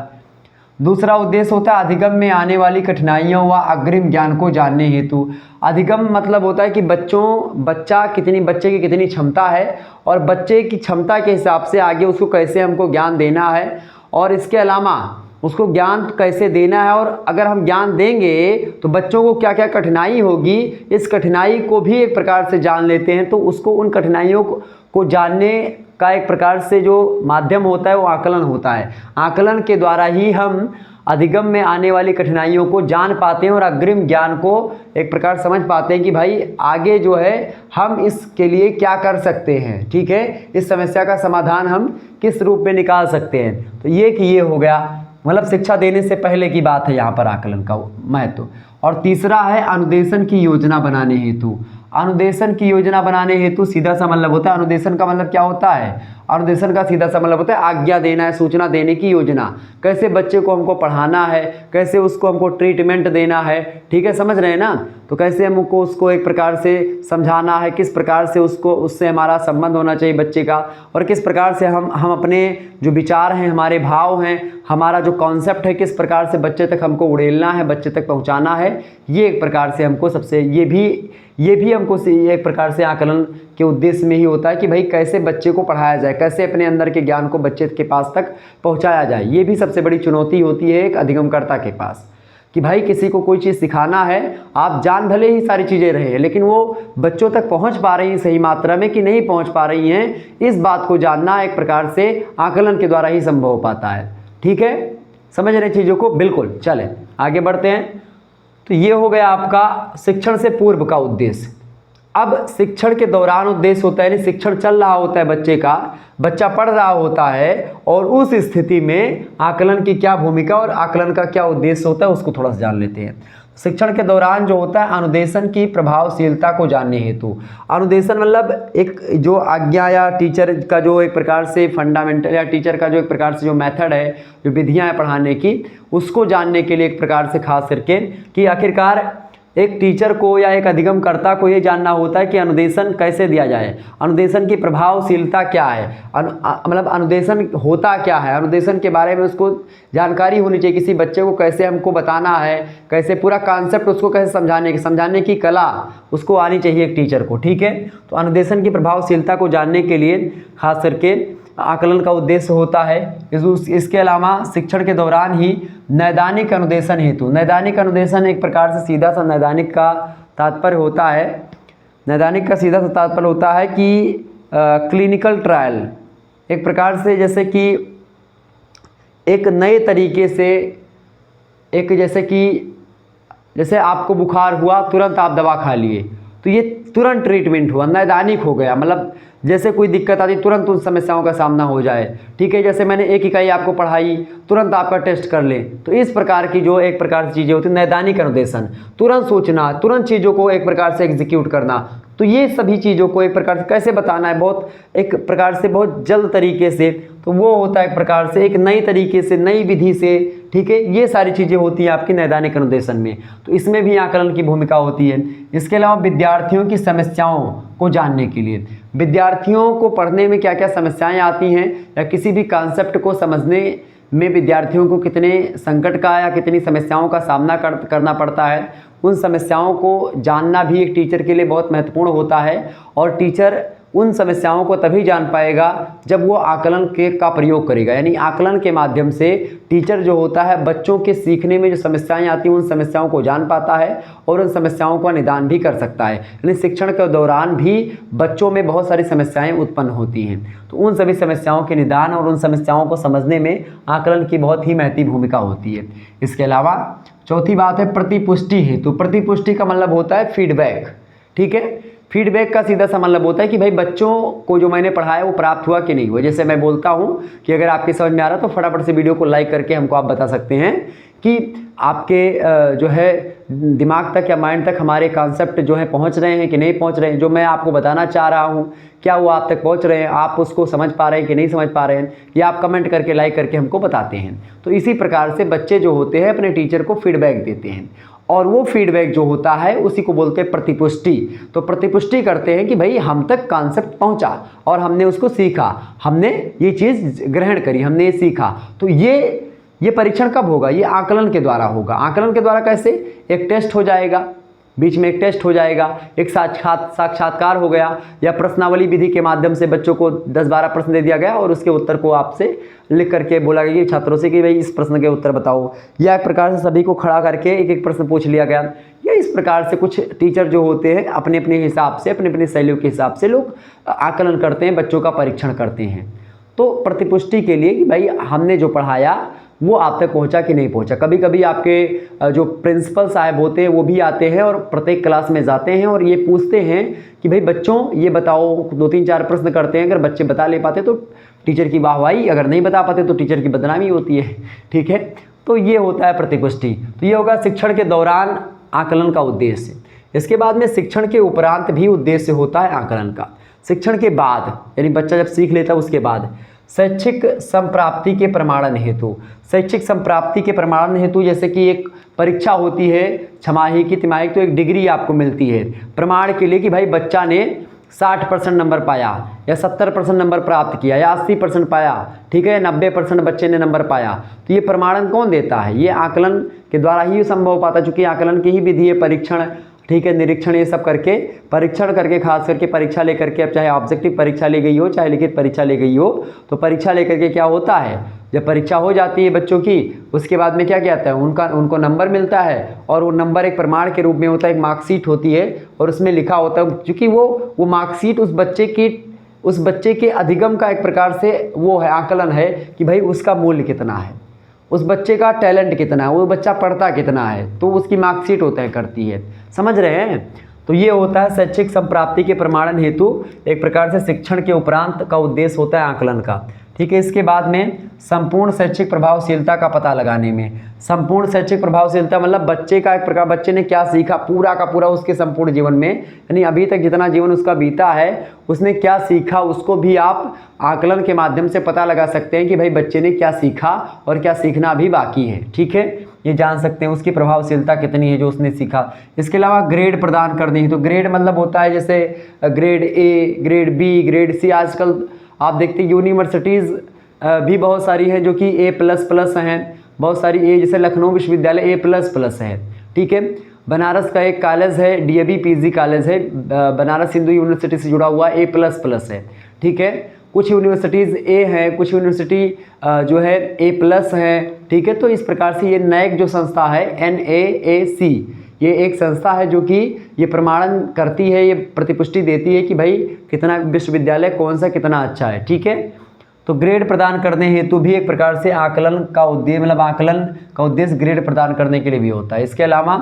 दूसरा उद्देश्य होता है अधिगम में आने वाली कठिनाइयों व अग्रिम ज्ञान को जानने हेतु। अधिगम मतलब होता है कि बच्चे की कितनी क्षमता है और बच्चे की क्षमता के हिसाब से आगे उसको कैसे हमको ज्ञान देना है, और इसके अलावा उसको ज्ञान कैसे देना है, और अगर हम ज्ञान देंगे तो बच्चों को क्या क्या कठिनाई होगी, इस कठिनाई को भी एक प्रकार से जान लेते हैं। तो उसको उन कठिनाइयों को जानने का एक प्रकार से जो माध्यम होता है वो आकलन होता है। आकलन के द्वारा ही हम अधिगम में आने वाली कठिनाइयों को जान पाते हैं और अग्रिम ज्ञान को एक प्रकार समझ पाते हैं कि भाई आगे जो है हम इसके लिए क्या कर सकते हैं। ठीक है, इस समस्या का समाधान हम किस रूप में निकाल सकते हैं। तो ये हो गया, मतलब शिक्षा देने से पहले की बात है यहाँ पर आकलन का महत्व। और तीसरा है अनुदेशन की योजना बनाने हेतु। अनुदेशन की योजना बनाने हेतु सीधा सा मतलब होता है, अनुदेशन का मतलब क्या होता है, अनुदेशन का सीधा सा मतलब होता है आज्ञा देना है, सूचना देने की योजना। कैसे बच्चे को हमको पढ़ाना है, कैसे उसको हमको ट्रीटमेंट देना है। ठीक है, समझ रहे हैं ना। तो कैसे हमको उसको एक प्रकार से समझाना है, किस प्रकार से उससे हमारा संबंध होना चाहिए बच्चे का, और किस प्रकार से हम अपने जो विचार हैं, हमारे भाव हैं, हमारा जो कॉन्सेप्ट है, किस प्रकार से बच्चे तक हमको उड़ेलना है, बच्चे तक पहुंचाना है। ये एक प्रकार से हमको सबसे ये भी हमको एक प्रकार से आकलन के उद्देश्य में ही होता है कि भाई कैसे बच्चे को पढ़ाया जाए, कैसे अपने अंदर के ज्ञान को बच्चे के पास तक पहुंचाया जाए। ये भी सबसे बड़ी चुनौती होती है एक अधिगमकर्ता के पास, कि भाई किसी को कोई चीज़ सिखाना है, आप जान भले ही सारी चीज़ें रहे हैं, लेकिन वो बच्चों तक पहुंच पा रही हैं सही मात्रा में कि नहीं पहुंच पा रही हैं, इस बात को जानना एक प्रकार से आकलन के द्वारा ही संभव हो पाता है। ठीक है, समझ रहे चीज़ों को, बिल्कुल। चलें आगे बढ़ते हैं। तो ये हो गया आपका शिक्षण से पूर्व का उद्देश्य। अब शिक्षण के दौरान उद्देश्य होता है, यानी शिक्षण चल रहा होता है बच्चे का, बच्चा पढ़ रहा होता है, और उस स्थिति में आकलन की क्या भूमिका और आकलन का क्या उद्देश्य होता है उसको थोड़ा सा जान लेते हैं। शिक्षण के दौरान जो होता है अनुदेशन की प्रभावशीलता को जानने हेतु। अनुदेशन मतलब एक जो आज्ञा या टीचर का जो एक प्रकार से फंडामेंटल या टीचर का जो एक प्रकार से जो मेथड है, जो विधियाँ हैं पढ़ाने की, उसको जानने के लिए एक प्रकार से खास करके कि आखिरकार एक टीचर को या एक अधिगमकर्ता को ये जानना होता है कि अनुदेशन कैसे दिया जाए, अनुदेशन की प्रभावशीलता क्या है, मतलब अनुदेशन होता क्या है, अनुदेशन के बारे में उसको जानकारी होनी चाहिए। किसी बच्चे को कैसे हमको बताना है, कैसे पूरा कॉन्सेप्ट उसको कैसे समझाने की कला उसको आनी चाहिए एक टीचर को। ठीक है, तो अनुदेशन की प्रभावशीलता को जानने के लिए खास करके आकलन का उद्देश्य होता है। इसके अलावा शिक्षण के दौरान ही नैदानिक अनुदेशन हेतु। नैदानिक अनुदेशन एक प्रकार से सीधा सा नैदानिक का तात्पर्य होता है, नैदानिक का सीधा सा तात्पर्य होता है कि क्लिनिकल ट्रायल, एक प्रकार से जैसे कि एक नए तरीके से एक जैसे आपको बुखार हुआ, तुरंत आप दवा खा लिए, तो ये तुरंत ट्रीटमेंट हुआ, नैदानिक हो गया। मतलब जैसे कोई दिक्कत आती तुरंत उन समस्याओं का सामना हो जाए। ठीक है, जैसे मैंने एक इकाई आपको पढ़ाई, तुरंत आपका टेस्ट कर ले, तो इस प्रकार की जो एक प्रकार की चीज़ें होती हैं नैदानिक अनुदेशन, तुरंत सोचना, तुरंत चीज़ों को एक प्रकार से एग्जीक्यूट करना। तो ये सभी चीज़ों को एक प्रकार से कैसे बताना है, बहुत एक प्रकार से बहुत जल्द तरीके से, तो वो होता है एक प्रकार से एक नई तरीके से, नई विधि से। ठीक है, ये सारी चीज़ें होती हैं आपकी नैदानिक अनुदेशन में, तो इसमें भी आकलन की भूमिका होती है। इसके अलावा विद्यार्थियों की समस्याओं को जानने के लिए, विद्यार्थियों को पढ़ने में क्या क्या समस्याएं आती हैं या किसी भी कॉन्सेप्ट को समझने में विद्यार्थियों को कितने संकट का या कितनी समस्याओं का सामना करना पड़ता है, उन समस्याओं को जानना भी एक टीचर के लिए बहुत महत्वपूर्ण होता है। और टीचर उन समस्याओं को तभी जान पाएगा जब वो आकलन का प्रयोग करेगा। यानी आकलन के माध्यम से टीचर जो होता है बच्चों के सीखने में जो समस्याएं आती हैं उन समस्याओं को जान पाता है और उन समस्याओं का निदान भी कर सकता है। यानी शिक्षण के दौरान भी बच्चों में बहुत सारी समस्याएं उत्पन्न होती हैं, तो उन सभी समस्याओं के निदान और उन समस्याओं को समझने में आकलन की बहुत ही महत्वपूर्ण भूमिका होती है। इसके अलावा चौथी बात है प्रतिपुष्टि हेतु। प्रतिपुष्टि का मतलब होता है फीडबैक। ठीक है, फीडबैक का सीधा सा मतलब होता है कि भाई बच्चों को जो मैंने पढ़ाया वो प्राप्त हुआ कि नहीं हुआ। जैसे मैं बोलता हूँ कि अगर आपके समझ में आ रहा तो फटाफट से वीडियो को लाइक करके हमको आप बता सकते हैं कि आपके जो है दिमाग तक या माइंड तक हमारे कॉन्सेप्ट जो है पहुँच रहे हैं कि नहीं पहुँच रहे हैं। जो मैं आपको बताना चाह रहा हूँ क्या वो आप तक पहुँच रहे हैं, आप उसको समझ पा रहे हैं कि नहीं समझ पा रहे हैं, या आप कमेंट करके लाइक करके हमको बताते हैं। तो इसी प्रकार से बच्चे जो होते हैं अपने टीचर को फीडबैक देते हैं और वो फीडबैक जो होता है उसी को बोलते हैं प्रतिपुष्टि। तो प्रतिपुष्टि करते हैं कि भाई हम तक कॉन्सेप्ट पहुंचा और हमने उसको सीखा, हमने ये चीज़ ग्रहण करी, हमने ये सीखा। तो ये परीक्षण कब होगा? ये आकलन के द्वारा होगा। आकलन के द्वारा कैसे? एक टेस्ट हो जाएगा, बीच में एक टेस्ट हो जाएगा, एक साक्षात्कार हो गया, या प्रश्नावली विधि के माध्यम से बच्चों को 10-12 प्रश्न दे दिया गया और उसके उत्तर को आपसे लिख करके बोला गया कि छात्रों से कि भाई इस प्रश्न के उत्तर बताओ, या एक प्रकार से सभी को खड़ा करके एक एक प्रश्न पूछ लिया गया। या इस प्रकार से कुछ टीचर जो होते हैं अपने अपने हिसाब से, अपने अपने शैलियों के हिसाब से लोग आकलन करते हैं, बच्चों का परीक्षण करते हैं। तो प्रतिपुष्टि के लिए कि भाई हमने जो पढ़ाया वो आप तक पहुंचा कि नहीं पहुंचा। कभी कभी आपके जो प्रिंसिपल साहब होते हैं वो भी आते हैं और प्रत्येक क्लास में जाते हैं और ये पूछते हैं कि भाई बच्चों ये बताओ, 2-3-4 प्रश्न करते हैं। अगर बच्चे बता ले पाते तो टीचर की वाहवाही, अगर नहीं बता पाते तो टीचर की बदनामी होती है। ठीक है, तो ये होता है प्रतिपुष्टि। तो ये होगा शिक्षण के दौरान आकलन का उद्देश्य। इसके बाद में शिक्षण के उपरांत भी उद्देश्य होता है आकलन का। शिक्षण के बाद यानी बच्चा जब सीख लेता है उसके बाद शैक्षिक संप्राप्ति के प्रमाणन हेतु। शैक्षिक संप्राप्ति के प्रमाणन हेतु जैसे कि एक परीक्षा होती है छमाही की, तिमाही, तो एक डिग्री आपको मिलती है प्रमाण के लिए कि भाई बच्चा ने 60% नंबर पाया या 70% नंबर प्राप्त किया या 80% पाया, ठीक है, 90% बच्चे ने नंबर पाया। तो ये प्रमाणन कौन देता है? ये आकलन के द्वारा ही संभव हो पाता, चूँकि आकलन की ही विधि है, परीक्षण, ठीक है, निरीक्षण, ये सब करके परीक्षण करके, खास करके परीक्षा लेकर के, अब चाहे ऑब्जेक्टिव परीक्षा ली गई हो चाहे लिखित परीक्षा ली गई हो, तो परीक्षा लेकर के क्या होता है, जब परीक्षा हो जाती है बच्चों की उसके बाद में क्या कहता है, उनको नंबर मिलता है और वो नंबर एक प्रमाण के रूप में होता है, एक मार्कशीट होती है और उसमें लिखा होता है, क्योंकि वो मार्कशीट उस बच्चे के अधिगम का एक प्रकार से वो है, आकलन है कि भाई उसका मूल्य कितना है, उस बच्चे का टैलेंट कितना है, वो बच्चा पढ़ता कितना है, तो उसकी मार्कशीट होता है करती है। समझ रहे हैं? तो ये होता है शैक्षिक संप्राप्ति के प्रमाणन हेतु, एक प्रकार से शिक्षण के उपरांत का उद्देश्य होता है आकलन का। ठीक है, इसके बाद में संपूर्ण शैक्षिक प्रभावशीलता का पता लगाने में। संपूर्ण शैक्षिक प्रभावशीलता मतलब बच्चे का एक प्रकार, बच्चे ने क्या सीखा पूरा का पूरा उसके संपूर्ण जीवन में, यानी अभी तक जितना जीवन उसका बीता है उसने क्या सीखा, उसको भी आप आकलन के माध्यम से पता लगा सकते हैं कि भाई बच्चे ने क्या सीखा और क्या सीखना अभी बाकी है। ठीक है, ये जान सकते हैं उसकी प्रभावशीलता कितनी है जो उसने सीखा। इसके अलावा ग्रेड प्रदान करनी है, तो ग्रेड मतलब होता है जैसे grade A, grade B, grade C. आजकल आप देखते हैं यूनिवर्सिटीज़ भी बहुत सारी हैं जो कि A++ हैं, बहुत सारी ए, जैसे लखनऊ विश्वविद्यालय A++ है। ठीक है, बनारस का एक कॉलेज है DAV PG कॉलेज है, बनारस हिंदू यूनिवर्सिटी से जुड़ा हुआ A++ है। ठीक है, कुछ यूनिवर्सिटीज़ ए हैं, कुछ यूनिवर्सिटी जो है A+ हैं। ठीक है, तो इस प्रकार से ये नैक जो संस्था है NAAC, ये एक संस्था है जो कि ये प्रमाणन करती है, ये प्रतिपुष्टि देती है कि भाई कितना विश्वविद्यालय कौन सा कितना अच्छा है। ठीक है, तो ग्रेड प्रदान करने हेतु भी एक प्रकार से आकलन का उद्देश्य, मतलब आकलन का उद्देश्य ग्रेड प्रदान करने के लिए भी होता है। इसके अलावा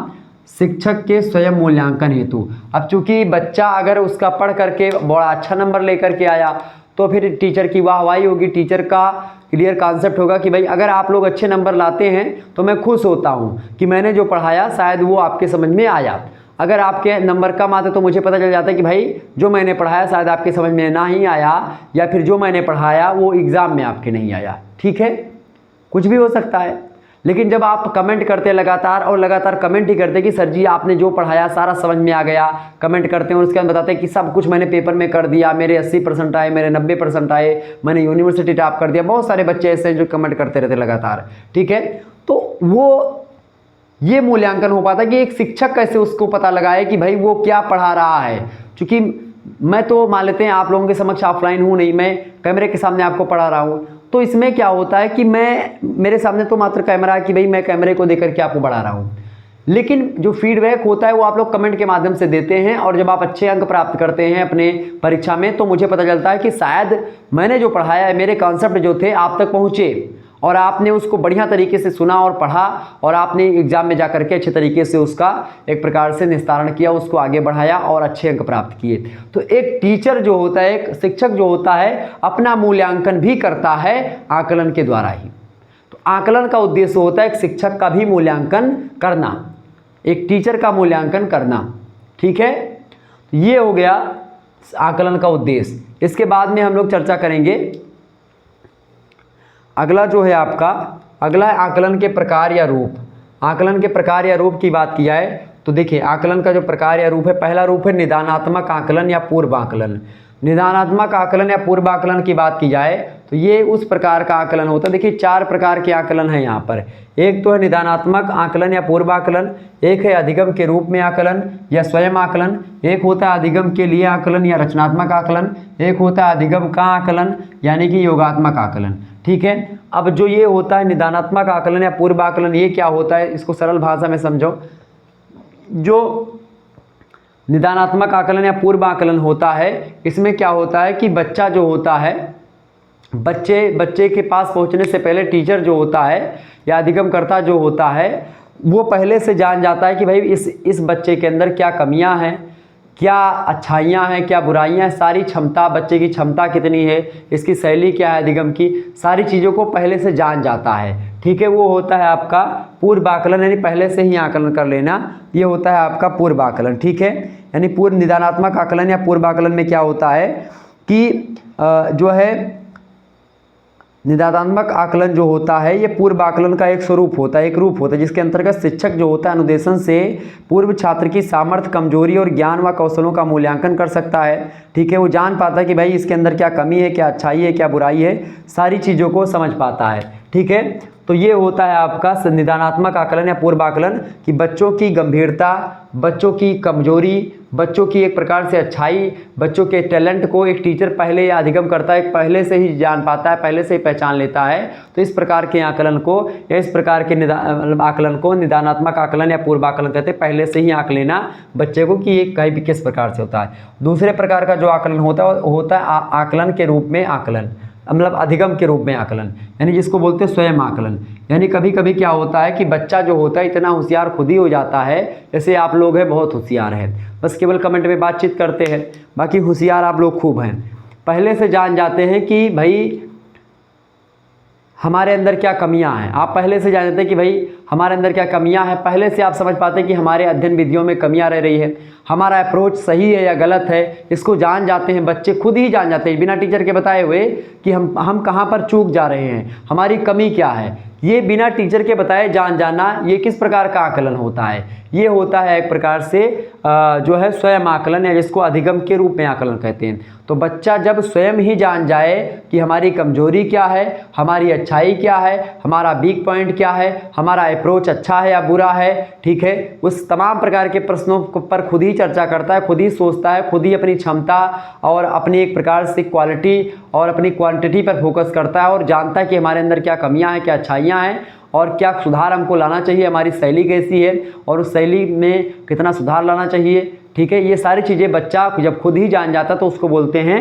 शिक्षक के स्वयं मूल्यांकन हेतु। अब चूंकि बच्चा अगर उसका पढ़ करके बड़ा अच्छा नंबर लेकर के आया तो फिर टीचर की वाहवाही होगी, टीचर का क्लियर कॉन्सेप्ट होगा कि भाई अगर आप लोग अच्छे नंबर लाते हैं तो मैं खुश होता हूँ कि मैंने जो पढ़ाया शायद वो आपके समझ में आया। अगर आपके नंबर कम आते तो मुझे पता चल जाता है कि भाई जो मैंने पढ़ाया शायद आपके समझ में ना ही आया, या फिर जो मैंने पढ़ाया वो एग्ज़ाम में आपके नहीं आया। ठीक है, कुछ भी हो सकता है। लेकिन जब आप कमेंट करते लगातार और लगातार कमेंट ही करते कि सर जी आपने जो पढ़ाया सारा समझ में आ गया, कमेंट करते हैं और उसके बाद बताते हैं कि सब कुछ मैंने पेपर में कर दिया, मेरे 80% आए, मेरे 90% आए, मैंने यूनिवर्सिटी टॉप कर दिया। बहुत सारे बच्चे ऐसे हैं जो कमेंट करते रहते लगातार। ठीक है, तो वो ये मूल्यांकन हो पाता है कि एक शिक्षक कैसे उसको पता लगाए कि भाई वो क्या पढ़ा रहा है। क्योंकि मैं तो मान लेते हैं आप लोगों के समक्ष ऑफलाइन हूँ नहीं, मैं कैमरे के सामने आपको पढ़ा रहा हूँ, तो इसमें क्या होता है कि मेरे सामने तो मात्र कैमरा है कि भाई मैं कैमरे को देख करके आपको पढ़ा रहा हूँ, लेकिन जो फीडबैक होता है वो आप लोग कमेंट के माध्यम से देते हैं, और जब आप अच्छे अंक प्राप्त करते हैं अपने परीक्षा में तो मुझे पता चलता है कि शायद मैंने जो पढ़ाया है, मेरे कॉन्सेप्ट जो थे आप तक पहुँचे और आपने उसको बढ़िया तरीके से सुना और पढ़ा, और आपने एग्जाम में जाकर के अच्छे तरीके से उसका एक प्रकार से निस्तारण किया, उसको आगे बढ़ाया और अच्छे अंक प्राप्त किए। तो एक टीचर जो होता है, एक शिक्षक जो होता है, अपना मूल्यांकन भी करता है आकलन के द्वारा ही। तो आकलन का उद्देश्य होता है एक शिक्षक का भी मूल्यांकन करना, एक टीचर का मूल्यांकन करना। ठीक है, ये हो गया आकलन का उद्देश्य। इसके बाद में हम लोग चर्चा करेंगे अगला जो है आपका, अगला है आकलन के प्रकार या रूप। आकलन के प्रकार या रूप की बात की जाए तो देखिए, आकलन का जो प्रकार या रूप है, पहला रूप है निदानात्मक आकलन या पूर्व आकलन। निदानात्मक आकलन या पूर्व आकलन की बात की जाए तो ये उस प्रकार का आकलन होता है। देखिए 4 प्रकार के आकलन हैं यहाँ पर। एक तो है निदानात्मक आकलन या पूर्व आकलन, एक है अधिगम के रूप में आकलन या स्वयं आकलन, एक होता है अधिगम के लिए आकलन या रचनात्मक आकलन, एक होता है अधिगम का आकलन यानी कि योगात्मक आकलन। ठीक है, अब जो ये होता है निदानात्मक आकलन या पूर्व आकलन, ये क्या होता है इसको सरल भाषा में समझो। जो निदानात्मक आकलन या पूर्व आकलन होता है, इसमें क्या होता है कि बच्चा जो होता है, बच्चे के पास पहुंचने से पहले टीचर जो होता है या अधिगमकर्ता जो होता है, वो पहले से जान जाता है कि भाई इस बच्चे के अंदर क्या कमियां हैं, क्या अच्छाइयाँ हैं, क्या बुराइयाँ हैं, सारी क्षमता, बच्चे की क्षमता कितनी है, इसकी शैली क्या है अधिगम की, सारी चीज़ों को पहले से जान जाता है। ठीक है, वो होता है आपका पूर्व आकलन, यानी पहले से ही आकलन कर लेना, ये होता है आपका पूर्व आकलन। ठीक है, यानी पूर्व निदानात्मक आकलन या पूर्व आकलन में क्या होता है कि जो है निदानात्मक आकलन जो होता है, ये पूर्व आकलन का एक स्वरूप होता है, एक रूप होता है, जिसके अंतर्गत शिक्षक जो होता है अनुदेशन से पूर्व छात्र की सामर्थ्य, कमजोरी और ज्ञान व कौशलों का मूल्यांकन कर सकता है। ठीक है, वो जान पाता है कि भाई इसके अंदर क्या कमी है, क्या अच्छाई है, क्या बुराई है, सारी चीज़ों को समझ पाता है। ठीक है, तो ये होता है आपका निदानात्मक आकलन या पूर्व आकलन कि बच्चों की गंभीरता, बच्चों की कमजोरी, बच्चों की एक प्रकार से अच्छाई, बच्चों के टैलेंट को एक टीचर पहले या अधिगम करता है, पहले से ही जान पाता है, पहले से ही पहचान लेता है। तो इस प्रकार के आकलन को या इस प्रकार के आकलन को निदानात्मक आकलन या पूर्व आकलन कहते हैं, पहले से ही आंक लेना बच्चे को कि ये कहीं भी किस प्रकार से होता है। दूसरे प्रकार का जो आकलन होता है आकलन के रूप में आकलन, मतलब अधिगम के रूप में आकलन, यानी जिसको बोलते हैं स्वयं आकलन। यानी कभी कभी क्या होता है कि बच्चा जो होता है इतना होशियार खुद ही हो जाता है, जैसे आप लोग हैं बहुत होशियार हैं, बस केवल कमेंट में बातचीत करते हैं, बाकी होशियार आप लोग खूब हैं, पहले से जान जाते हैं कि भाई हमारे अंदर क्या कमियां हैं। आप पहले से जान जाते हैं कि भाई हमारे अंदर क्या कमियां हैं, पहले से आप समझ पाते हैं कि हमारे अध्ययन विधियों में कमियां रह रही है, हमारा अप्रोच सही है या गलत है, इसको जान जाते हैं बच्चे, खुद ही जान जाते हैं बिना टीचर के बताए हुए कि हम कहाँ पर चूक जा रहे हैं, हमारी कमी क्या है, ये बिना टीचर के बताए जान जाना, ये किस प्रकार का आकलन होता है, ये होता है एक प्रकार से जो है स्वयं आकलन या जिसको अधिगम के रूप में आकलन कहते हैं। तो बच्चा जब स्वयं ही जान जाए कि हमारी कमजोरी क्या है, हमारी अच्छाई क्या है, हमारा वीक पॉइंट क्या है, हमारा अप्रोच अच्छा है या बुरा है, ठीक है, उस तमाम प्रकार के प्रश्नों पर खुद ही चर्चा करता है, खुद ही सोचता है, खुद ही अपनी क्षमता और अपनी एक प्रकार से क्वालिटी और अपनी क्वांटिटी पर फोकस करता है और जानता है कि हमारे अंदर क्या कमियां हैं, क्या अच्छाइयां हैं और क्या सुधार हमको लाना चाहिए, हमारी शैली कैसी है और उस शैली में कितना सुधार लाना चाहिए। ठीक है, ये सारी चीज़ें बच्चा जब खुद ही जान जाता तो उसको बोलते हैं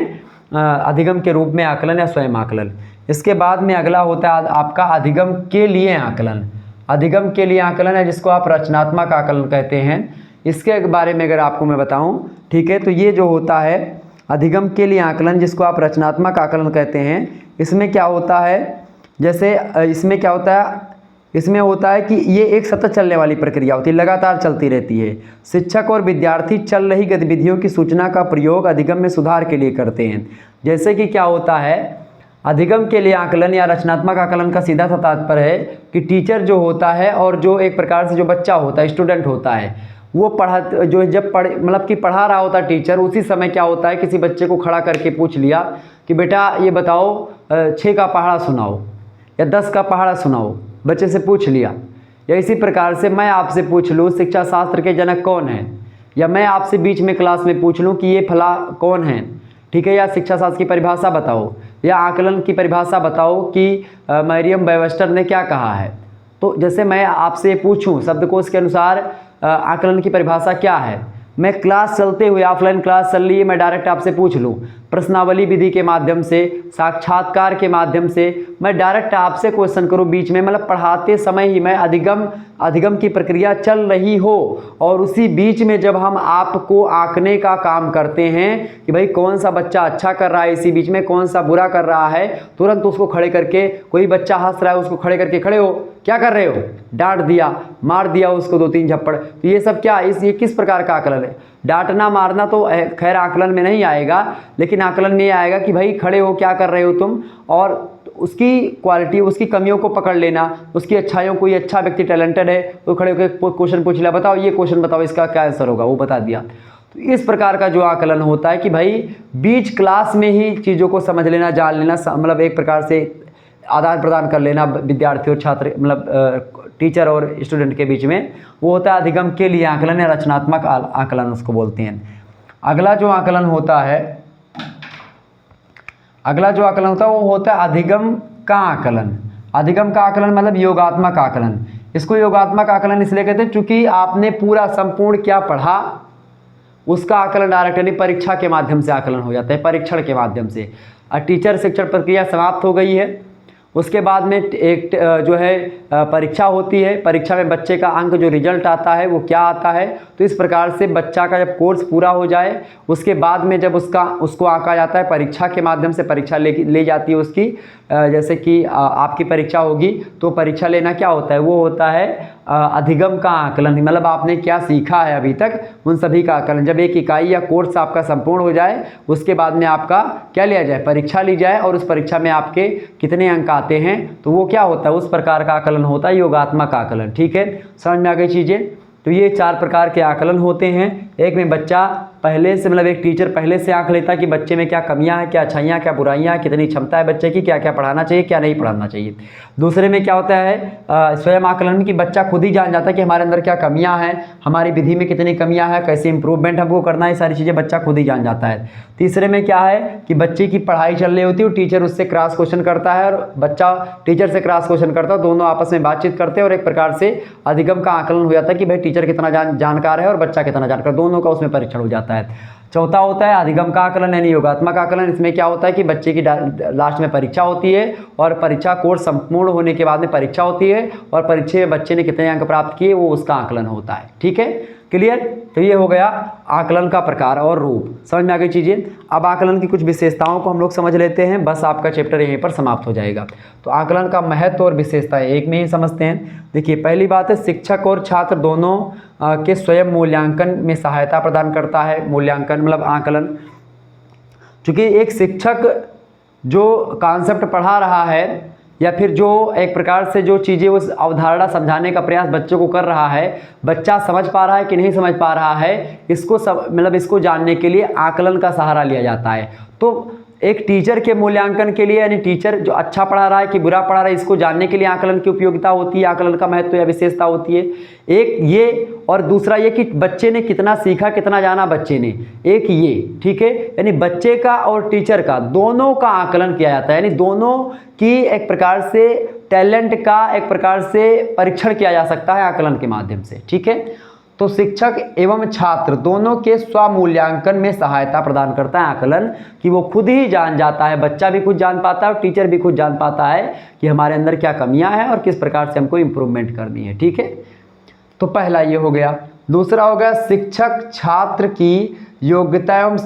अधिगम के रूप में आकलन या स्वयं आकलन। इसके बाद में अगला होता है आपका अधिगम के लिए आकलन। अधिगम के लिए आकलन है जिसको आप रचनात्मक आकलन कहते हैं। इसके बारे में अगर आपको मैं बताऊं, ठीक है, तो ये जो होता है अधिगम के लिए आकलन जिसको आप रचनात्मक आकलन कहते हैं, इसमें क्या होता है, जैसे इसमें क्या होता है, इसमें होता है कि ये एक सतत चलने वाली प्रक्रिया होती है, लगातार चलती रहती है। शिक्षक और विद्यार्थी चल रही गतिविधियों की सूचना का प्रयोग अधिगम में सुधार के लिए करते हैं। जैसे कि क्या होता है, अधिगम के लिए आकलन या रचनात्मक आकलन का सीधा सा तात्पर्य है कि टीचर जो होता है और जो एक प्रकार से जो बच्चा होता है, स्टूडेंट होता है, वो मतलब कि पढ़ा रहा होता है टीचर, उसी समय क्या होता है किसी बच्चे को खड़ा करके पूछ लिया कि बेटा ये बताओ 6 का पहाड़ा सुनाओ या 10 का पहाड़ा सुनाओ, बच्चे से पूछ लिया। या इसी प्रकार से मैं आपसे पूछ लूँ शिक्षा शास्त्र के जनक कौन है, या मैं आपसे बीच में क्लास में पूछ लूँ कि ये फला कौन है, ठीक है, या शिक्षा शास्त्र की परिभाषा बताओ या आकलन की परिभाषा बताओ कि मरियम वेबस्टर ने क्या कहा है, तो जैसे मैं आपसे पूछूं शब्दकोश के अनुसार आकलन की परिभाषा क्या है, मैं क्लास चलते हुए ऑफलाइन क्लास चल रही है, मैं डायरेक्ट आपसे पूछ लूँ प्रश्नावली विधि के माध्यम से, साक्षात्कार के माध्यम से, मैं डायरेक्ट आपसे क्वेश्चन करूँ बीच में, मतलब पढ़ाते समय ही मैं अधिगम की प्रक्रिया चल रही हो और उसी बीच में जब हम आपको आंकने का काम करते हैं कि भाई कौन सा बच्चा अच्छा कर रहा है, इसी बीच में कौन सा बुरा कर रहा है, तुरंत उसको खड़े करके, कोई बच्चा हंस रहा है उसको खड़े करके खड़े हो, क्या कर रहे हो, डांट दिया, मार दिया उसको 2-3 झप्पड़, तो ये सब क्या ये किस प्रकार का आकलन है। डांटना मारना तो खैर आकलन में नहीं आएगा, लेकिन आकलन में आएगा कि भाई खड़े हो, क्या कर रहे हो तुम, और उसकी क्वालिटी, उसकी कमियों को पकड़ लेना, उसकी अच्छाइयों, कोई अच्छा व्यक्ति टैलेंटेड है तो खड़े होकर क्वेश्चन पूछ लिया, बताओ ये क्वेश्चन बताओ इसका क्या आंसर होगा, वो बता दिया। तो इस प्रकार का जो आकलन होता है कि भाई बीच क्लास में ही चीज़ों को समझ लेना, जान लेना, मतलब एक प्रकार से आदान प्रदान कर लेना विद्यार्थी और छात्र, मतलब टीचर और स्टूडेंट के बीच में, वो होता है अधिगम के लिए आकलन या रचनात्मक आकलन उसको बोलते हैं। अगला जो आकलन होता है वो होता है अधिगम का आकलन। अधिगम का आकलन मतलब योगात्मक आकलन। इसको योगात्मक आकलन इसलिए कहते हैं चूंकि आपने पूरा संपूर्ण क्या पढ़ा उसका आकलन डायरेक्ट यानी परीक्षा के माध्यम से आकलन हो जाता है, परीक्षण के माध्यम से। टीचर शिक्षण प्रक्रिया समाप्त हो गई है, उसके बाद में एक जो है परीक्षा होती है, परीक्षा में बच्चे का अंक जो रिजल्ट आता है वो क्या आता है, तो इस प्रकार से बच्चा का जब कोर्स पूरा हो जाए उसके बाद में जब उसको आंका जाता है परीक्षा के माध्यम से, परीक्षा ले जाती है उसकी, जैसे कि आपकी परीक्षा होगी तो परीक्षा लेना क्या होता है, वो होता है अधिगम का आकलन, मतलब आपने क्या सीखा है अभी तक उन सभी का आकलन। जब एक इकाई या कोर्स आपका संपूर्ण हो जाए उसके बाद में आपका क्या लिया जाए, परीक्षा ली जाए, और उस परीक्षा में आपके कितने अंक आते हैं तो वो क्या होता है, उस प्रकार का आकलन होता है योगात्मक आकलन। ठीक है, समझ में आ गई चीज़ें। तो ये 4 प्रकार के आकलन होते हैं। एक में बच्चा पहले से, मतलब एक टीचर पहले से आंक लेता है कि बच्चे में क्या कमियां हैं, क्या अच्छाइयां, क्या बुराइयां, कितनी क्षमता है बच्चे की, क्या क्या पढ़ाना चाहिए, क्या नहीं पढ़ाना चाहिए। दूसरे में क्या होता है स्वयं आकलन में कि बच्चा खुद ही जान जाता है कि हमारे अंदर क्या कमियां हैं, हमारी विधि में कितनी कमियां हैं, कैसे इंप्रूवमेंट हमको करना है, सारी चीज़ें बच्चा खुद ही जान जाता है। तीसरे में क्या है कि बच्चे की पढ़ाई चल रही होती है, टीचर उससे क्रॉस क्वेश्चन करता है और बच्चा टीचर से क्रॉस क्वेश्चन करता है, दोनों आपस में बातचीत करते हैं और एक प्रकार से अधिगम का आकलन हो जाता है कि भाई टीचर कितना जानकार है और बच्चा कितना जानकार, दोनों का उसमें परीक्षण हो जाता है। चौथा होता है अधिगम का आकलन यानी योगात्मक आकलन। इसमें क्या होता है कि बच्चे की लास्ट में परीक्षा होती है और परीक्षा कोर्स संपूर्ण होने के बाद में परीक्षा होती है और परीक्षा में बच्चे ने कितने अंक प्राप्त किए वो उसका आकलन होता है। ठीक है, क्लियर। तो ये हो गया आकलन का प्रकार और रूप, समझ में आ गई चीज़ें। अब आकलन की कुछ विशेषताओं को हम लोग समझ लेते हैं, बस आपका चैप्टर यहीं पर समाप्त हो जाएगा। तो आकलन का महत्व और विशेषताएं एक में ही समझते हैं। देखिए, पहली बात है शिक्षक और छात्र दोनों के स्वयं मूल्यांकन में सहायता प्रदान करता है। मूल्यांकन मतलब आकलन, चूँकि एक शिक्षक जो कॉन्सेप्ट पढ़ा रहा है या फिर जो एक प्रकार से जो चीज़ें उस अवधारणा समझाने का प्रयास बच्चों को कर रहा है, बच्चा समझ पा रहा है कि नहीं समझ पा रहा है, इसको मतलब इसको जानने के लिए आकलन का सहारा लिया जाता है। तो एक टीचर के मूल्यांकन के लिए यानी टीचर जो अच्छा पढ़ा रहा है कि बुरा पढ़ा रहा है, इसको जानने के लिए आकलन की उपयोगिता होती है, आकलन का महत्व या विशेषता होती है। एक ये, और दूसरा ये कि बच्चे ने कितना सीखा, कितना जाना बच्चे ने, एक ये। ठीक है, यानी बच्चे का और टीचर का दोनों का आकलन किया जाता है, यानी दोनों की एक प्रकार से टैलेंट का एक प्रकार से परीक्षण किया जा सकता है आकलन के माध्यम से। ठीक है, तो शिक्षक एवं छात्र दोनों के स्वमूल्यांकन में सहायता प्रदान करता है आकलन, कि वो खुद ही जान जाता है, बच्चा भी खुद जान पाता है और टीचर भी खुद जान पाता है कि हमारे अंदर क्या कमियां हैं और किस प्रकार से हमको इम्प्रूवमेंट करनी है। ठीक है, तो पहला ये हो गया। दूसरा हो गया शिक्षक छात्र की योग्यता एवं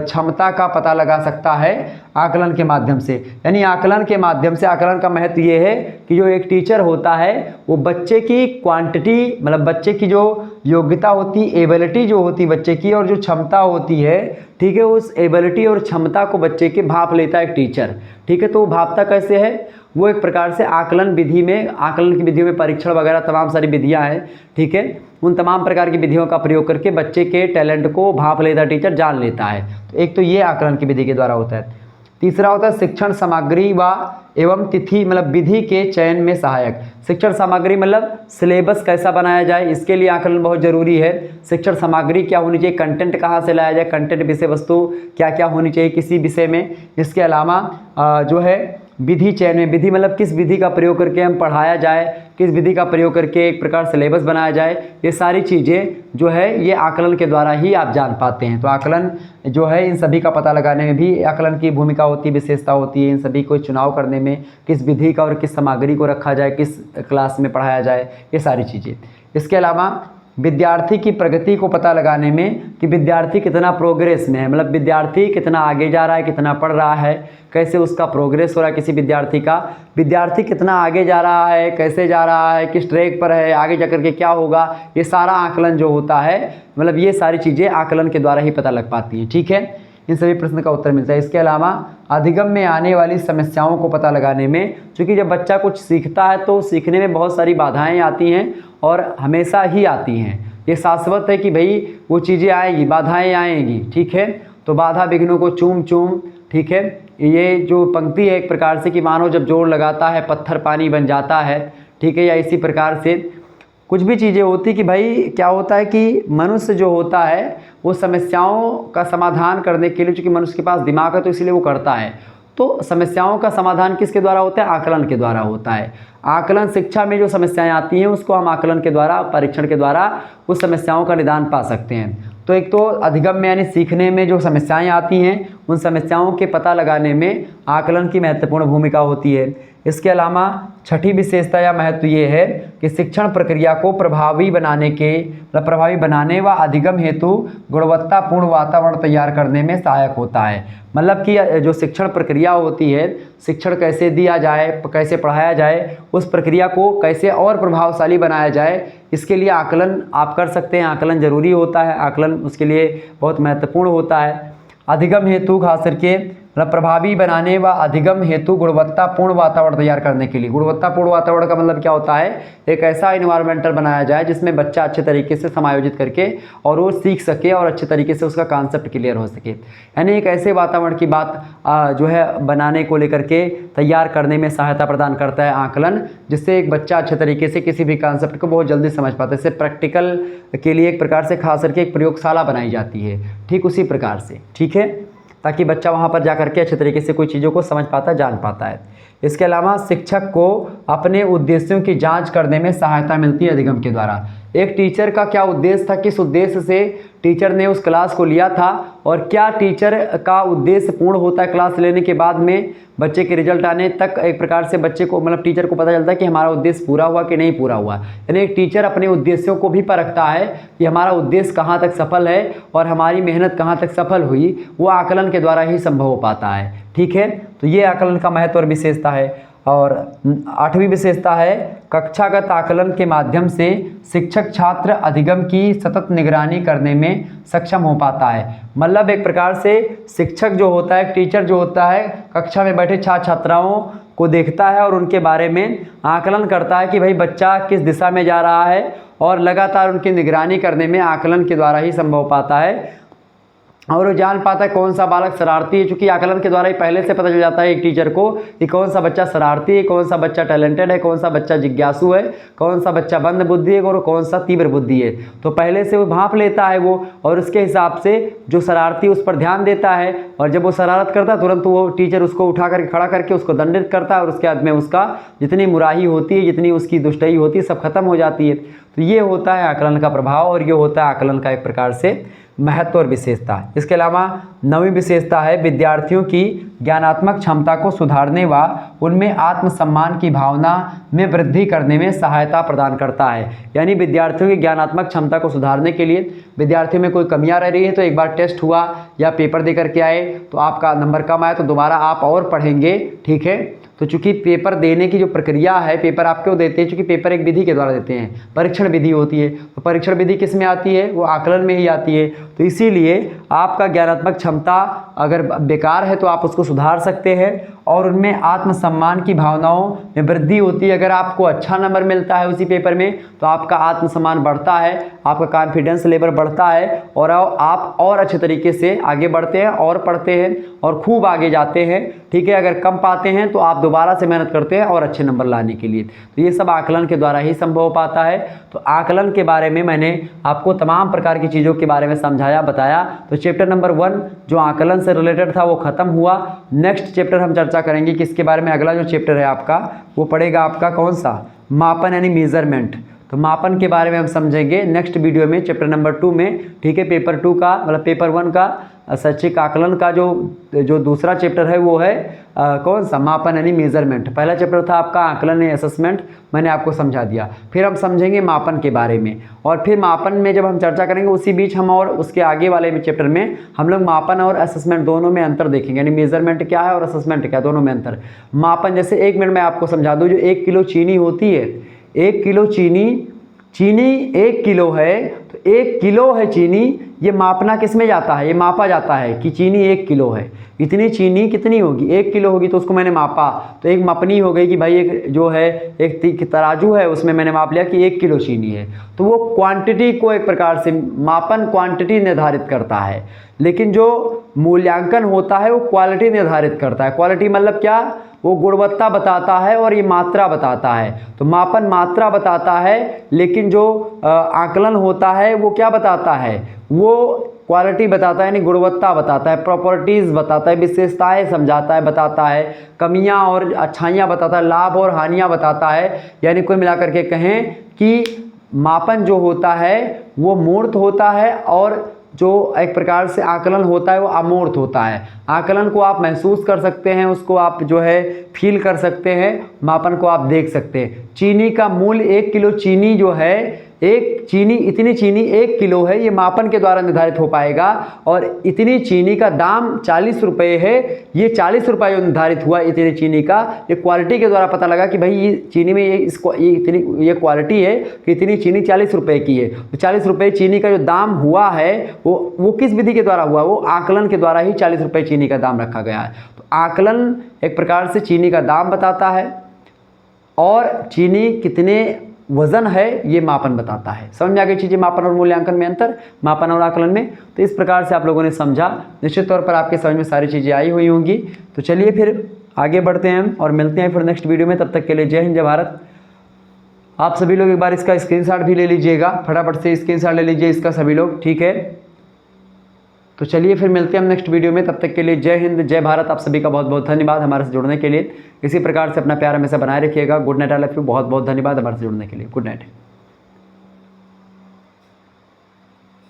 क्षमता का पता लगा सकता है आकलन के माध्यम से। यानी आकलन के माध्यम से, आकलन का महत्व ये है कि जो एक टीचर होता है वो बच्चे की क्वांटिटी, मतलब बच्चे की जो योग्यता होती, एबिलिटी जो होती बच्चे की, और जो क्षमता होती है, ठीक है, उस एबिलिटी और क्षमता को बच्चे के भांप लेता है एक टीचर। ठीक है, तो वो भापता कैसे है, वो एक प्रकार से आकलन विधि में, आकलन की विधियों में परीक्षण वगैरह तमाम सारी विधियां हैं। ठीक है, उन तमाम प्रकार की विधियों का प्रयोग करके बच्चे के टैलेंट को भांप लेता टीचर, जान लेता है। तो एक तो ये आकलन की विधि के द्वारा होता है। तीसरा होता है शिक्षण सामग्री व एवं तिथि मतलब विधि के चयन में सहायक। शिक्षण सामग्री मतलब सिलेबस कैसा बनाया जाए, इसके लिए आकलन बहुत ज़रूरी है। शिक्षण सामग्री क्या होनी चाहिए, कंटेंट कहाँ से लाया जाए, कंटेंट विषय वस्तु क्या क्या होनी चाहिए किसी विषय में। इसके अलावा जो है विधि चयन में, विधि मतलब किस विधि का प्रयोग करके हम पढ़ाया जाए, किस विधि का प्रयोग करके एक प्रकार सिलेबस बनाया जाए, ये सारी चीज़ें जो है ये आकलन के द्वारा ही आप जान पाते हैं। तो आकलन जो है इन सभी का पता लगाने में भी आकलन की भूमिका होती है, विशेषता होती है। इन सभी को चुनाव करने में किस विधि का और किस सामग्री को रखा जाए, किस क्लास में पढ़ाया जाए, ये सारी चीज़ें। इसके अलावा विद्यार्थी की प्रगति को पता लगाने में कि विद्यार्थी कितना प्रोग्रेस में है, मतलब विद्यार्थी कितना आगे जा रहा है, कितना पढ़ रहा है, कैसे उसका प्रोग्रेस हो रहा है किसी विद्यार्थी का, विद्यार्थी कितना आगे जा रहा है, कैसे जा रहा है, किस ट्रैक पर है, आगे जाकर के क्या होगा, ये सारा आकलन जो होता है मतलब ये सारी चीज़ें आकलन के द्वारा ही पता लग पाती हैं। ठीक है, इन सभी प्रश्न का उत्तर मिलता है। इसके अलावा अधिगम में आने वाली समस्याओं को पता लगाने में, क्योंकि जब बच्चा कुछ सीखता है तो सीखने में बहुत सारी बाधाएं आती हैं और हमेशा ही आती हैं। ये शाश्वत है कि भाई वो चीज़ें आएंगी, बाधाएं आएंगी। ठीक है, तो बाधा विघ्नों को चूम चूम, ठीक है, ये जो पंक्ति है एक प्रकार से कि मानो जब जोर लगाता है पत्थर पानी बन जाता है। ठीक है, या इसी प्रकार से कुछ भी चीज़ें होती कि भाई क्या होता है कि मनुष्य जो होता है वो समस्याओं का समाधान करने के लिए, चूँकि मनुष्य के पास दिमाग है तो इसलिए वो करता है। तो समस्याओं का समाधान किसके द्वारा होता है, आकलन के द्वारा होता है। आकलन शिक्षा में जो समस्याएं आती हैं उसको हम आकलन के द्वारा, परीक्षण के द्वारा उस समस्याओं का निदान पा सकते हैं। तो एक तो अधिगम में यानी सीखने में जो समस्याएं आती हैं उन समस्याओं के पता लगाने में आकलन की महत्वपूर्ण भूमिका होती है। इसके अलावा छठी विशेषता या महत्व ये है कि शिक्षण प्रक्रिया को प्रभावी बनाने व अधिगम हेतु गुणवत्तापूर्ण वातावरण तैयार करने में सहायक होता है। मतलब कि जो शिक्षण प्रक्रिया होती है, शिक्षण कैसे दिया जाए, कैसे पढ़ाया जाए, उस प्रक्रिया को कैसे और प्रभावशाली बनाया जाए, इसके लिए आकलन आप कर सकते हैं। आकलन ज़रूरी होता है, आकलन उसके लिए बहुत महत्वपूर्ण होता है। अधिगम हेतु खास करके प्रभावी बनाने व अधिगम हेतु गुणवत्तापूर्ण वातावरण तैयार करने के लिए। गुणवत्तापूर्ण वातावरण का मतलब क्या होता है, एक ऐसा इन्वायरमेंटल बनाया जाए जिसमें बच्चा अच्छे तरीके से समायोजित करके और वो सीख सके और अच्छे तरीके से उसका कॉन्सेप्ट क्लियर हो सके। यानी एक ऐसे वातावरण की बात जो है बनाने को लेकर के तैयार करने में सहायता प्रदान करता है आकलन, जिससे एक बच्चा अच्छे तरीके से किसी भी कॉन्सेप्ट को बहुत जल्दी समझ पाता है। इससे प्रैक्टिकल के लिए एक प्रकार से खास करके एक प्रयोगशाला बनाई जाती है, ठीक उसी प्रकार से। ठीक है, ताकि बच्चा वहाँ पर जा कर के अच्छे तरीके से कोई चीज़ों को समझ पाता, जान पाता है। इसके अलावा शिक्षक को अपने उद्देश्यों की जांच करने में सहायता मिलती है अधिगम के द्वारा। एक टीचर का क्या उद्देश्य था, किस उद्देश्य से टीचर ने उस क्लास को लिया था और क्या टीचर का उद्देश्य पूर्ण होता है क्लास लेने के बाद में बच्चे के रिजल्ट आने तक। एक प्रकार से बच्चे को मतलब टीचर को पता चलता है कि हमारा उद्देश्य पूरा हुआ कि नहीं पूरा हुआ। यानी एक टीचर अपने उद्देश्यों को भी परखता है कि हमारा उद्देश्य कहाँ तक सफल है और हमारी मेहनत कहाँ तक सफल हुई, वो आकलन के द्वारा ही संभव हो पाता है। ठीक है, तो ये आकलन का महत्व और विशेषता है। और 8वीं विशेषता है कक्षागत आकलन के माध्यम से शिक्षक छात्र अधिगम की सतत निगरानी करने में सक्षम हो पाता है। मतलब एक प्रकार से शिक्षक जो होता है, टीचर जो होता है, कक्षा में बैठे छात्र छात्राओं को देखता है और उनके बारे में आकलन करता है कि भाई बच्चा किस दिशा में जा रहा है, और लगातार उनकी निगरानी करने में आकलन के द्वारा ही संभव हो पाता है। और वो जान पाता है कौन सा बालक शरारती है, चूँकि आकलन के द्वारा ही पहले से पता चल जाता है एक टीचर को कि कौन सा बच्चा शरारती है, कौन सा बच्चा टैलेंटेड है, कौन सा बच्चा जिज्ञासु है, कौन सा बच्चा मंद बुद्धि है और कौन सा तीव्र बुद्धि है। तो पहले से वो भांप लेता है वो, और उसके हिसाब से जो शरारती उस पर ध्यान देता है, और जब वो शरारत करता है तुरंत वो टीचर उसको उठा करके खड़ा करके उसको दंडित करता है, और उसके बाद में उसका जितनी मुराही होती है, जितनी उसकी दुष्टई होती है, सब खत्म हो जाती है। तो ये होता है आकलन का प्रभाव, और ये होता है आकलन का एक प्रकार से महत्व और विशेषता। इसके अलावा 9वीं विशेषता है विद्यार्थियों की ज्ञानात्मक क्षमता को सुधारने व उनमें आत्मसम्मान की भावना में वृद्धि करने में सहायता प्रदान करता है। यानी विद्यार्थियों की ज्ञानात्मक क्षमता को सुधारने के लिए, विद्यार्थियों में कोई कमियां रह रही है तो एक बार टेस्ट हुआ या पेपर दे करके आए तो आपका नंबर कम आया तो दोबारा आप और पढ़ेंगे। ठीक है, तो चूंकि पेपर देने की जो प्रक्रिया है, पेपर आप क्यों देते हैं, चूंकि पेपर एक विधि के द्वारा देते हैं, परीक्षण विधि होती है। तो परीक्षण विधि किस में आती है, वो आकलन में ही आती है। तो इसीलिए आपका ज्ञानात्मक क्षमता अगर बेकार है तो आप उसको सुधार सकते हैं और उनमें आत्मसम्मान की भावनाओं में वृद्धि होती है। अगर आपको अच्छा नंबर मिलता है उसी पेपर में तो आपका आत्मसम्मान बढ़ता है, आपका कॉन्फिडेंस लेवल बढ़ता है और आप और अच्छे तरीके से आगे बढ़ते हैं और पढ़ते हैं और खूब आगे जाते हैं। ठीक है, अगर कम पाते हैं तो आप दोबारा से मेहनत करते हैं और अच्छे नंबर लाने के लिए। तो ये सब आकलन के द्वारा ही संभव हो पाता है। तो आकलन के बारे में मैंने आपको तमाम प्रकार की चीज़ों के बारे में समझाया, बताया। तो चैप्टर नंबर 1 जो आकलन से रिलेटेड था वो ख़त्म हुआ। नेक्स्ट चैप्टर हम चर्चा करेंगे किसके बारे में। अगला जो चैप्टर है आपका वो पड़ेगा आपका कौन सा, मापन यानी मेजरमेंट। तो मापन के बारे में हम समझेंगे नेक्स्ट वीडियो में चैप्टर नंबर 2 में। ठीक है, पेपर 2 का मतलब पेपर 1 का शैक्षिक आकलन का जो दूसरा चैप्टर है वो है कौन सा, मापन यानी मेजरमेंट। पहला चैप्टर था आपका आकलन या असेसमेंट, मैंने आपको समझा दिया। फिर हम समझेंगे मापन के बारे में और फिर मापन में जब हम चर्चा करेंगे उसी बीच हम और उसके आगे वाले चैप्टर में हम लोग मापन और असेसमेंट दोनों में अंतर देखेंगे, यानी मेजरमेंट क्या है और असेसमेंट क्या है, दोनों में अंतर। मापन जैसे 1 मिनट में आपको समझा दूँ, जो 1 किलो चीनी होती है, 1 किलो चीनी 1 किलो है, तो 1 किलो है चीनी, ये मापना किस में जाता है, ये मापा जाता है कि चीनी 1 किलो है। इतनी चीनी कितनी होगी, 1 किलो होगी, तो उसको मैंने मापा, तो एक मापनी हो गई कि भाई एक जो है एक तराजू है उसमें मैंने माप लिया कि 1 किलो चीनी है। तो वो क्वांटिटी को एक प्रकार से मापन क्वांटिटी निर्धारित करता है, लेकिन जो मूल्यांकन होता है वो क्वालिटी निर्धारित करता है। क्वालिटी मतलब क्या, वो गुणवत्ता बताता है और ये मात्रा बताता है। तो मापन मात्रा बताता है, लेकिन जो आकलन होता है वो क्या बताता है, वो क्वालिटी बताता है, यानी गुणवत्ता बताता है, प्रॉपर्टीज़ बताता है, विशेषताएं समझाता है, बताता है, कमियां और अच्छाइयां बताता है, लाभ और हानियां बताता है। यानी कोई मिलाकर के कहें कि मापन जो होता है वो मूर्त होता है और जो एक प्रकार से आकलन होता है वो अमूर्त होता है। आकलन को आप महसूस कर सकते हैं, उसको आप जो है फील कर सकते हैं, मापन को आप देख सकते हैं। चीनी का मूल्य 1 किलो चीनी जो है, इतनी चीनी 1 किलो है, ये मापन के द्वारा निर्धारित हो पाएगा। और इतनी चीनी का दाम 40 रुपये है, ये 40 रुपये जो निर्धारित हुआ इतनी चीनी का, ये क्वालिटी के द्वारा पता लगा कि भाई ये चीनी में ये क्वालिटी है कि इतनी चीनी 40 रुपये की है। तो 40 रुपये चीनी का जो दाम हुआ है वो किस विधि के द्वारा हुआ, वो आकलन के द्वारा ही 40 रुपये चीनी का दाम रखा गया है। तो आकलन एक प्रकार से चीनी का दाम बताता है और चीनी कितने वजन है ये मापन बताता है। समझ में आ गई चीज़ें, मापन और मूल्यांकन में अंतर, मापन और आकलन में। तो इस प्रकार से आप लोगों ने समझा, निश्चित तौर पर आपके समझ में सारी चीज़ें आई हुई होंगी। तो चलिए फिर आगे बढ़ते हैं हम और मिलते हैं फिर नेक्स्ट वीडियो में। तब तक के लिए जय हिंद, जय भारत। आप सभी लोग एक बार इसका स्क्रीनशॉट भी ले लीजिएगा, फटाफट से स्क्रीनशॉट ले लीजिए इसका सभी लोग, ठीक है। तो चलिए फिर मिलते हैं हम नेक्स्ट वीडियो में। तब तक के लिए जय हिंद, जय भारत। आप सभी का बहुत बहुत धन्यवाद हमारे से जुड़ने के लिए। इसी प्रकार से अपना प्यार हमेशा बनाए रखिएगा। Good night, I love you. बहुत बहुत धन्यवाद हमारे से जुड़ने के लिए। Good night.